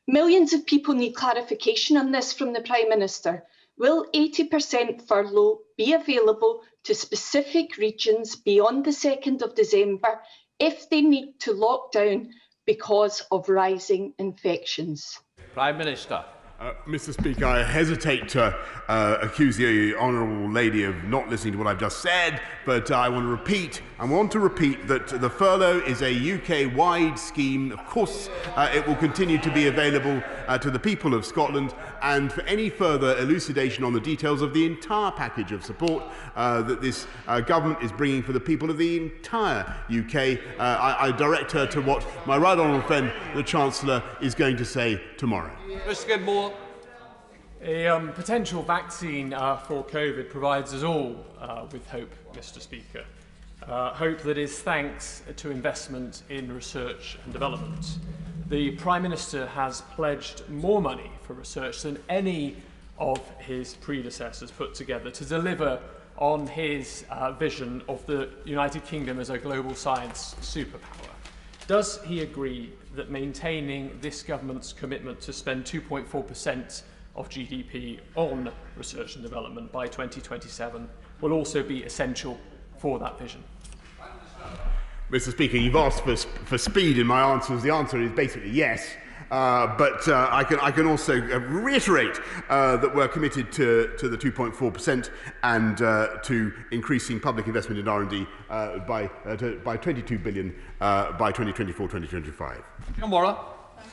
Millions of people need clarification on this from the Prime Minister. Will 80% furlough be available to specific regions beyond the 2nd of December if they need to lock down because of rising infections? Prime Minister. Mr. Speaker, I hesitate to accuse the honourable lady of not listening to what I've just said, but I want to repeat that the furlough is a UK-wide scheme. Of course, it will continue to be available to the people of Scotland, and for any further elucidation on the details of the entire package of support that this government is bringing for the people of the entire UK, I direct her to what my right honourable friend, the Chancellor, is going to say tomorrow. Mr. Skidmore. A potential vaccine for COVID provides us all with hope, Mr. Speaker. Hope that is thanks to investment in research and development. The Prime Minister has pledged more money for research than any of his predecessors put together to deliver on his vision of the United Kingdom as a global science superpower. Does he agree that maintaining this government's commitment to spend 2.4% of GDP on research and development by 2027 will also be essential for that vision? Mr. Speaker, you've asked for speed in my answers. The answer is basically yes. But I can also reiterate that we're committed to the 2.4% and to increasing public investment in R&D by 22 billion by 2024-2025.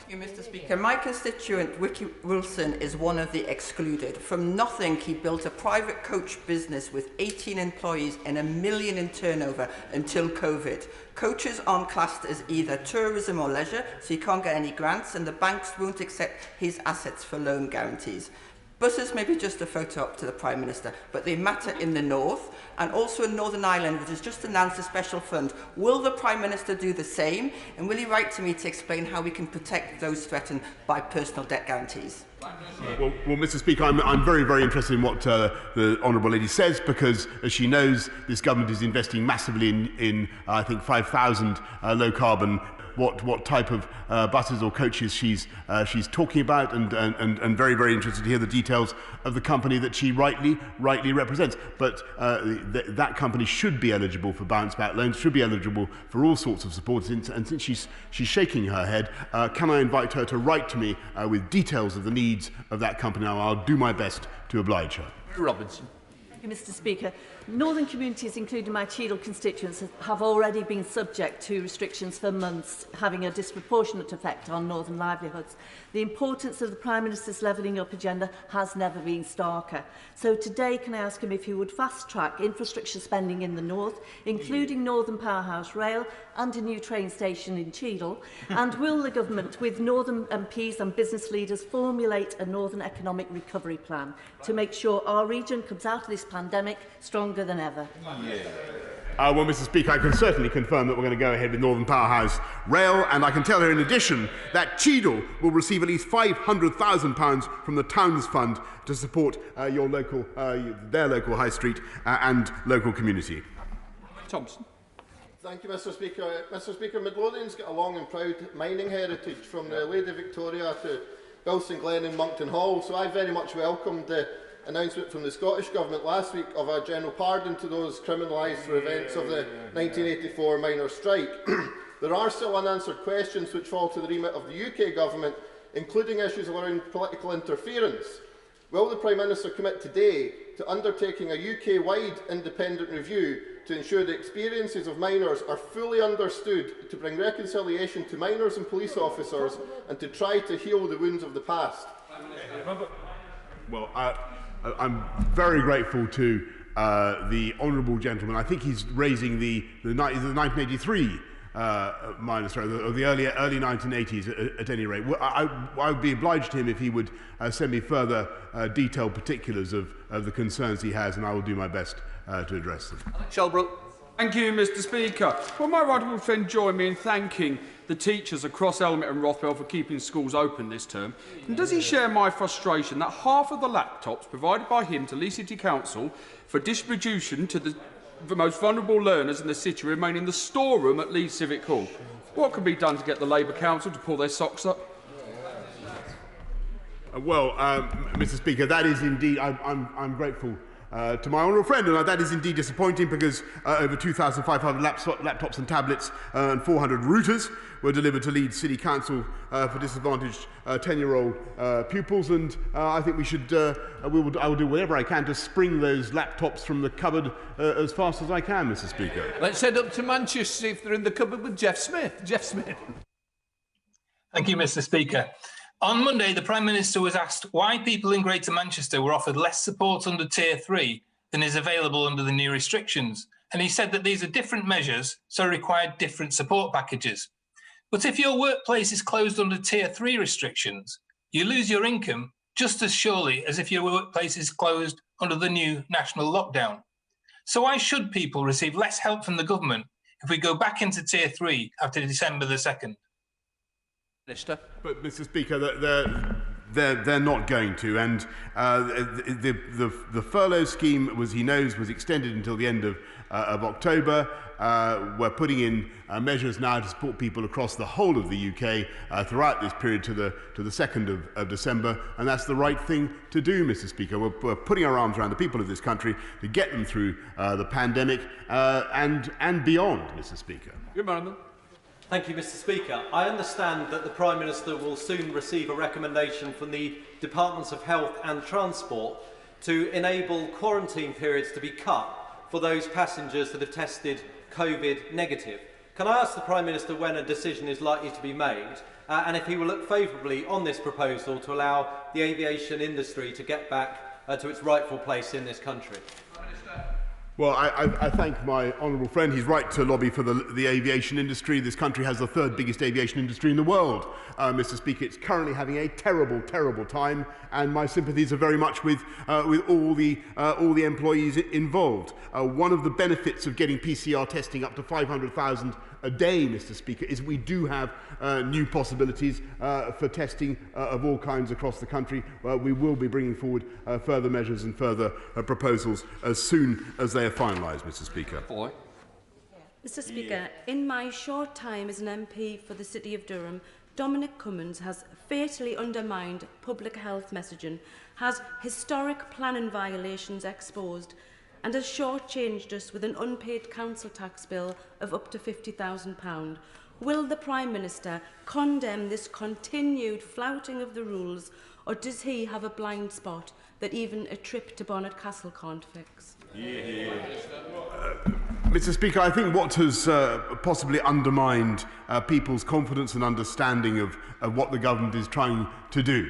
Thank you, Mr. Speaker. My constituent, Vicky Wilson, is one of the excluded. From nothing, he built a private coach business with 18 employees and $1 million in turnover until COVID. Coaches aren't classed as either tourism or leisure, so he can't get any grants, and the banks won't accept his assets for loan guarantees. Buses may be just a photo op to the Prime Minister, but they matter in the north and also in Northern Ireland, which has just announced a special fund. Will the Prime Minister do the same? And will he write to me to explain how we can protect those threatened by personal debt guarantees? Well, Mr. Speaker, I'm very, very interested in what the Honourable Lady says, because, as she knows, this government is investing massively in I think, 5,000 low-carbon. What type of buses or coaches she's talking about, and very, very interested to hear the details of the company that she rightly represents. But that company should be eligible for bounce back loans, should be eligible for all sorts of support. And since she's shaking her head, can I invite her to write to me with details of the needs of that company? Now, I'll do my best to oblige her. Robinson. Thank you, Mr. Speaker. Northern communities, including my Cheadle constituents, have already been subject to restrictions for months, having a disproportionate effect on northern livelihoods. The importance of the Prime Minister's levelling up agenda has never been starker. So today, can I ask him if he would fast-track infrastructure spending in the north, including Northern Powerhouse Rail and a new train station in Cheadle? And will the government, with northern MPs and business leaders, formulate a northern economic recovery plan to make sure our region comes out of this pandemic stronger than ever? Well, Mr. Speaker, I can certainly confirm that we're going to go ahead with Northern Powerhouse Rail, and I can tell her in addition that Cheadle will receive at least £500,000 from the Towns Fund to support their local high street and local community. Thompson. Thank you, Mr. Speaker. Mr. Speaker, Midlothian's got a long and proud mining heritage, from the Lady Victoria to Bilson Glen and Monkton Hall, so I very much welcomed the announcement from the Scottish Government last week of a general pardon to those criminalised for events of the 1984 miners' strike. There are still unanswered questions which fall to the remit of the UK Government, including issues around political interference. Will the Prime Minister commit today to undertaking a UK-wide independent review to ensure the experiences of miners are fully understood, to bring reconciliation to miners and police officers, and to try to heal the wounds of the past? Well, I'm very grateful to the honourable gentleman. I think he's raising the 1983 minus, or the early 1980s at any rate. I would be obliged to him if he would send me further detailed particulars of the concerns he has, and I will do my best to address them. Shelbrooke. Thank you, Mr. Speaker. Will my right honourable friend join me in thanking the teachers across Elmet and Rothwell for keeping schools open this term? And does he share my frustration that half of the laptops provided by him to Leigh City Council for distribution to the most vulnerable learners in the city remain in the storeroom at Leeds Civic Hall? What can be done to get the Labour Council to pull their socks up? Mr. Speaker, that is indeed, I'm grateful to my honourable friend, and that is indeed disappointing because over 2,500 laptops and tablets and 400 routers were delivered to Leeds City Council for disadvantaged 10-year-old pupils, and I think we should, I will do whatever I can to spring those laptops from the cupboard as fast as I can, Mr. Speaker. Let's head up to Manchester, see if they're in the cupboard with Jeff Smith. Jeff Smith. Thank you, Mr. Speaker. On Monday, the Prime Minister was asked why people in Greater Manchester were offered less support under Tier 3 than is available under the new restrictions. And he said that these are different measures, so required different support packages. But if your workplace is closed under Tier 3 restrictions, you lose your income just as surely as if your workplace is closed under the new national lockdown. So why should people receive less help from the government if we go back into Tier 3 after December the 2nd? Minister. But, Mr. Speaker, they're not going to, and the furlough scheme, as he knows, was extended until the end of October. We're putting in measures now to support people across the whole of the UK throughout this period to the 2nd of December, and that's the right thing to do, Mr. Speaker. We're putting our arms around the people of this country to get them through the pandemic and beyond, Mr. Speaker. Good morning. Thank you, Mr. Speaker. I understand that the Prime Minister will soon receive a recommendation from the Departments of Health and Transport to enable quarantine periods to be cut for those passengers that have tested COVID negative. Can I ask the Prime Minister when a decision is likely to be made and if he will look favourably on this proposal to allow the aviation industry to get back to its rightful place in this country? Well, I thank my honourable friend. He's right to lobby for the aviation industry. This country has the third biggest aviation industry in the world, Mr. Speaker. It's currently having a terrible, terrible time, and my sympathies are very much with all the employees involved. One of the benefits of getting PCR testing up to 500,000 a day, Mr. Speaker, is we do have new possibilities for testing of all kinds across the country. We will be bringing forward further measures and further proposals as soon as they are finalised, Mr. Speaker. Mr. Speaker, in my short time as an MP for the City of Durham, Dominic Cummins has fatally undermined public health messaging, has historic planning violations exposed, and has shortchanged us with an unpaid council tax bill of up to £50,000. Will the Prime Minister condemn this continued flouting of the rules, or does he have a blind spot that even a trip to Bonnet Castle can't fix? Mr. Speaker, I think what has possibly undermined people's confidence and understanding of what the government is trying to do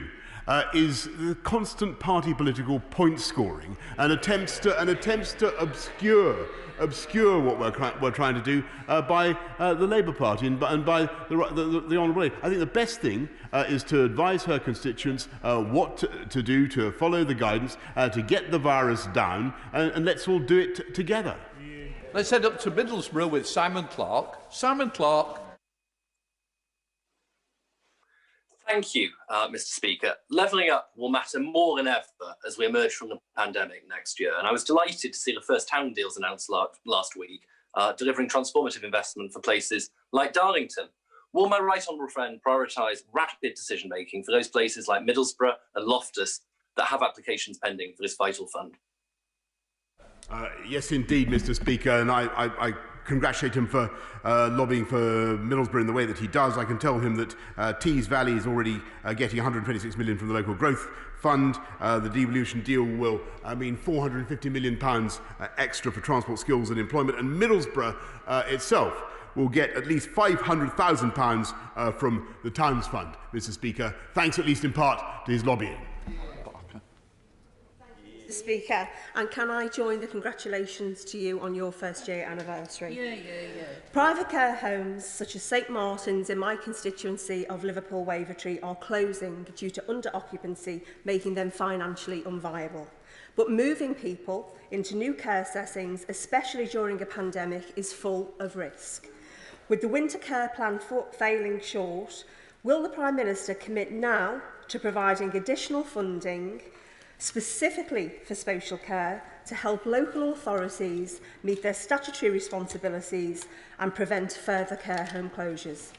is the constant party political point scoring and attempts to obscure what we're trying to do by the Labour Party and by the Honourable Lady. I think the best thing is to advise her constituents what to do to follow the guidance to get the virus down, and let's all do it together. Let's head up to Middlesbrough with Simon Clark. Simon Clark. Thank you, Mr. Speaker. Levelling up will matter more than ever as we emerge from the pandemic next year. And I was delighted to see the first town deals announced last week, delivering transformative investment for places like Darlington. Will my right honourable friend prioritise rapid decision-making for those places like Middlesbrough and Loftus that have applications pending for this vital fund? Yes, indeed, Mr. Speaker, and I congratulate him for lobbying for Middlesbrough in the way that he does. I can tell him that Tees Valley is already getting £126 million from the local growth fund. The devolution deal will mean £450 million extra for transport skills and employment, and Middlesbrough itself will get at least £500,000 from the Towns Fund, Mr. Speaker, thanks at least in part to his lobbying. Mr. Mr Speaker, and can I join the congratulations to you on your first-year anniversary? Yeah. Private care homes such as St Martin's in my constituency of Liverpool Wavertree are closing due to under-occupancy, making them financially unviable. But moving people into new care settings, especially during a pandemic, is full of risk. With the winter care plan failing short, will the Prime Minister commit now to providing additional funding specifically for social care to help local authorities meet their statutory responsibilities and prevent further care home closures?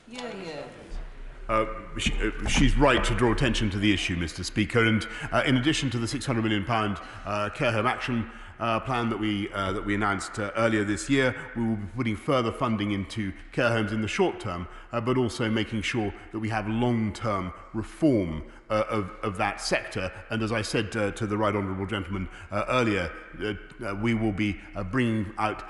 She's right to draw attention to the issue, Mr Speaker, and in addition to the £600 million care home action plan that we announced earlier this year, we will be putting further funding into care homes in the short term, but also making sure that we have long-term reform of that sector. And as I said to the right honourable gentleman earlier, we will be bringing out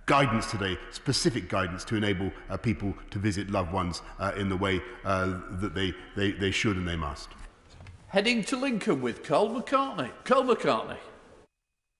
guidance today, specific guidance to enable people to visit loved ones in the way that they should and they must. Heading to Lincoln with Carl McCartney. Carl McCartney.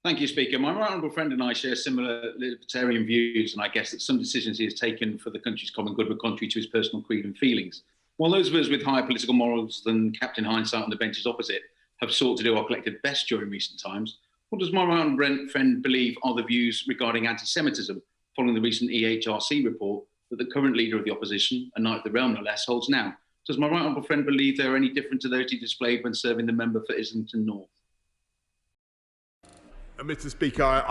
Thank you, Speaker. My right honourable friend and I share similar libertarian views, and I guess that some decisions he has taken for the country's common good were contrary to his personal creed and feelings. While those of us with higher political morals than Captain Hindsight on the benches opposite have sought to do our collective best during recent times, what does my right honourable friend believe are the views regarding anti-Semitism following the recent EHRC report that the current leader of the opposition, a knight of the realm no less, holds now? Does my right honourable friend believe they are any different to those he displayed when serving the member for Islington North? Mr Speaker,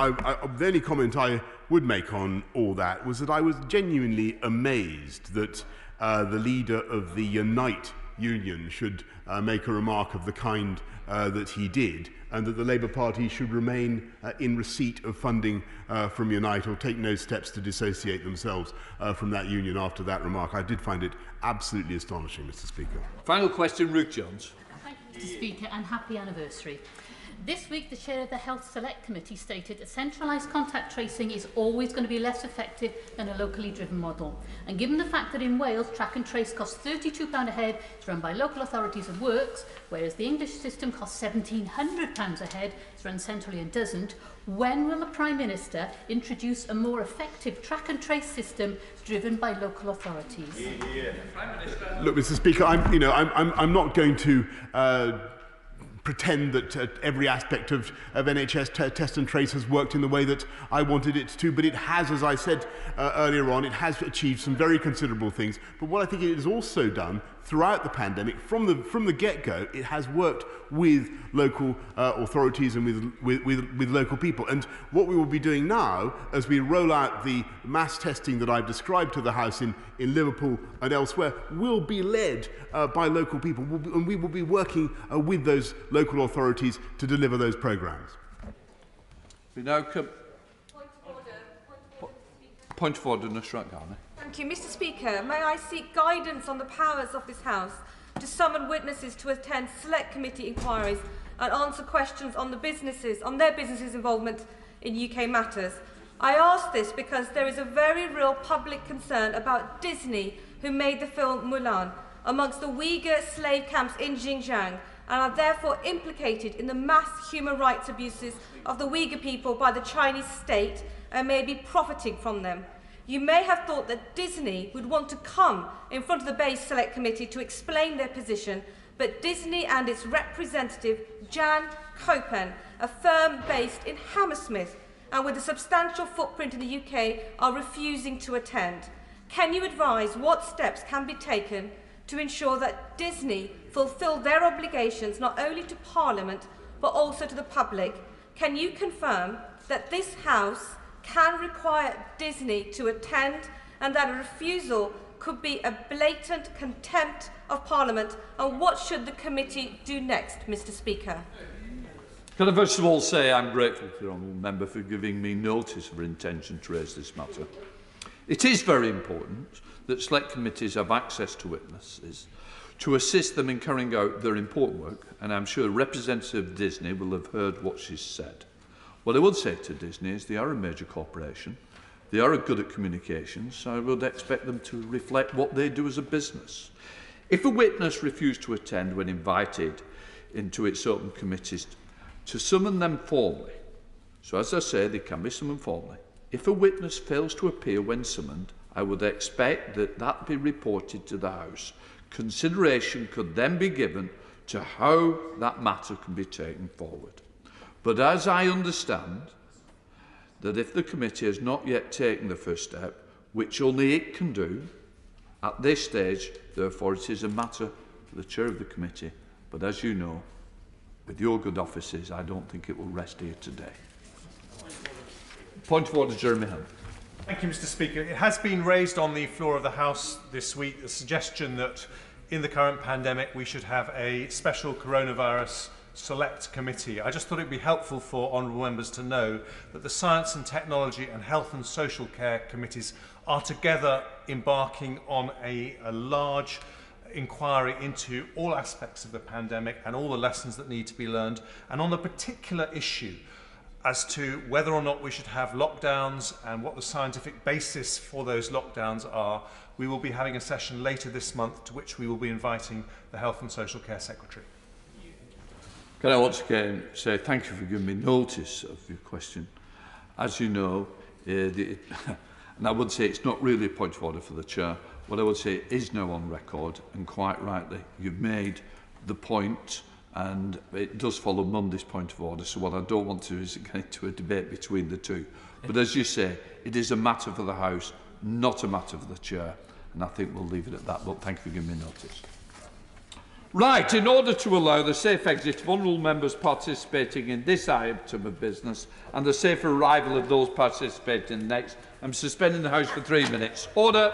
the only comment I would make on all that was that I was genuinely amazed that the leader of the Unite union should make a remark of the kind that he did, and that the Labour Party should remain in receipt of funding from Unite or take no steps to dissociate themselves from that union after that remark. I did find it absolutely astonishing, Mr Speaker. Final question, Ruth Jones. Thank you, Mr Speaker, and happy anniversary. This week, the chair of the Health Select Committee stated that centralised contact tracing is always going to be less effective than a locally driven model. And given the fact that in Wales, track and trace costs £32 a head, it's run by local authorities and works, whereas the English system costs £1,700 a head, it's run centrally and doesn't, when will the Prime Minister introduce a more effective track and trace system driven by local authorities? Look, Mr Speaker, I'm not going to pretend that every aspect of NHS test and trace has worked in the way that I wanted it to, but it has, as I said earlier on, it has achieved some very considerable things. But what I think it has also done throughout the pandemic, from the get-go, it has worked with local authorities and with local people. And what we will be doing now, as we roll out the mass testing that I've described to the House in Liverpool and elsewhere, will be led by local people, and we will be working with those local authorities to deliver those programmes. We now come... Point of order, Nusrat Ghani. Thank you, Mr Speaker. May I seek guidance on the powers of this House to summon witnesses to attend select committee inquiries and answer questions on their businesses' involvement in UK matters. I ask this because there is a very real public concern about Disney, who made the film Mulan, amongst the Uyghur slave camps in Xinjiang, and are therefore implicated in the mass human rights abuses of the Uyghur people by the Chinese state and may be profiting from them. You may have thought that Disney would want to come in front of the Base Select Committee to explain their position, but Disney and its representative, Jan Kopen, a firm based in Hammersmith and with a substantial footprint in the UK, are refusing to attend. Can you advise what steps can be taken to ensure that Disney fulfil their obligations not only to Parliament but also to the public? Can you confirm that this House can require Disney to attend and that a refusal could be a blatant contempt of Parliament? And what should the committee do next, Mr Speaker? Can I first of all say I'm grateful to the honourable member for giving me notice of her intention to raise this matter. It is very important that select committees have access to witnesses to assist them in carrying out their important work, and I'm sure representative of Disney will have heard what she's said. What I would say to Disney is they are a major corporation, they are good at communications, so I would expect them to reflect what they do as a business. If a witness refused to attend when invited into its open committees to summon them formally. So as I say, they can be summoned formally. If a witness fails to appear when summoned, I would expect that that be reported to the House. Consideration could then be given to how that matter can be taken forward. But as I understand that if the committee has not yet taken the first step, which only it can do, at this stage, therefore, it is a matter for the chair of the committee. But as you know, with your good offices, I don't think it will rest here today. Point of order, Jeremy Hunt. Thank you, Mr. Speaker. It has been raised on the floor of the House this week the suggestion that in the current pandemic we should have a special coronavirus select committee. I just thought it would be helpful for honourable members to know that the Science and Technology and Health and Social Care committees are together embarking on a large inquiry into all aspects of the pandemic and all the lessons that need to be learned, and on the particular issue as to whether or not we should have lockdowns and what the scientific basis for those lockdowns are. We will be having a session later this month to which we will be inviting the Health and Social Care Secretary. Can I once again say thank you for giving me notice of your question. As you know, and I would say it's not really a point of order for the Chair, what I would say is now on record, and quite rightly, you've made the point, and it does follow Monday's point of order, so what I don't want to is get into a debate between the two. But as you say, it is a matter for the House, not a matter for the Chair, and I think we'll leave it at that, but thank you for giving me notice. Right, in order to allow the safe exit of honourable members participating in this item of business and the safe arrival of those participating next, I'm suspending the House for 3 minutes. Order!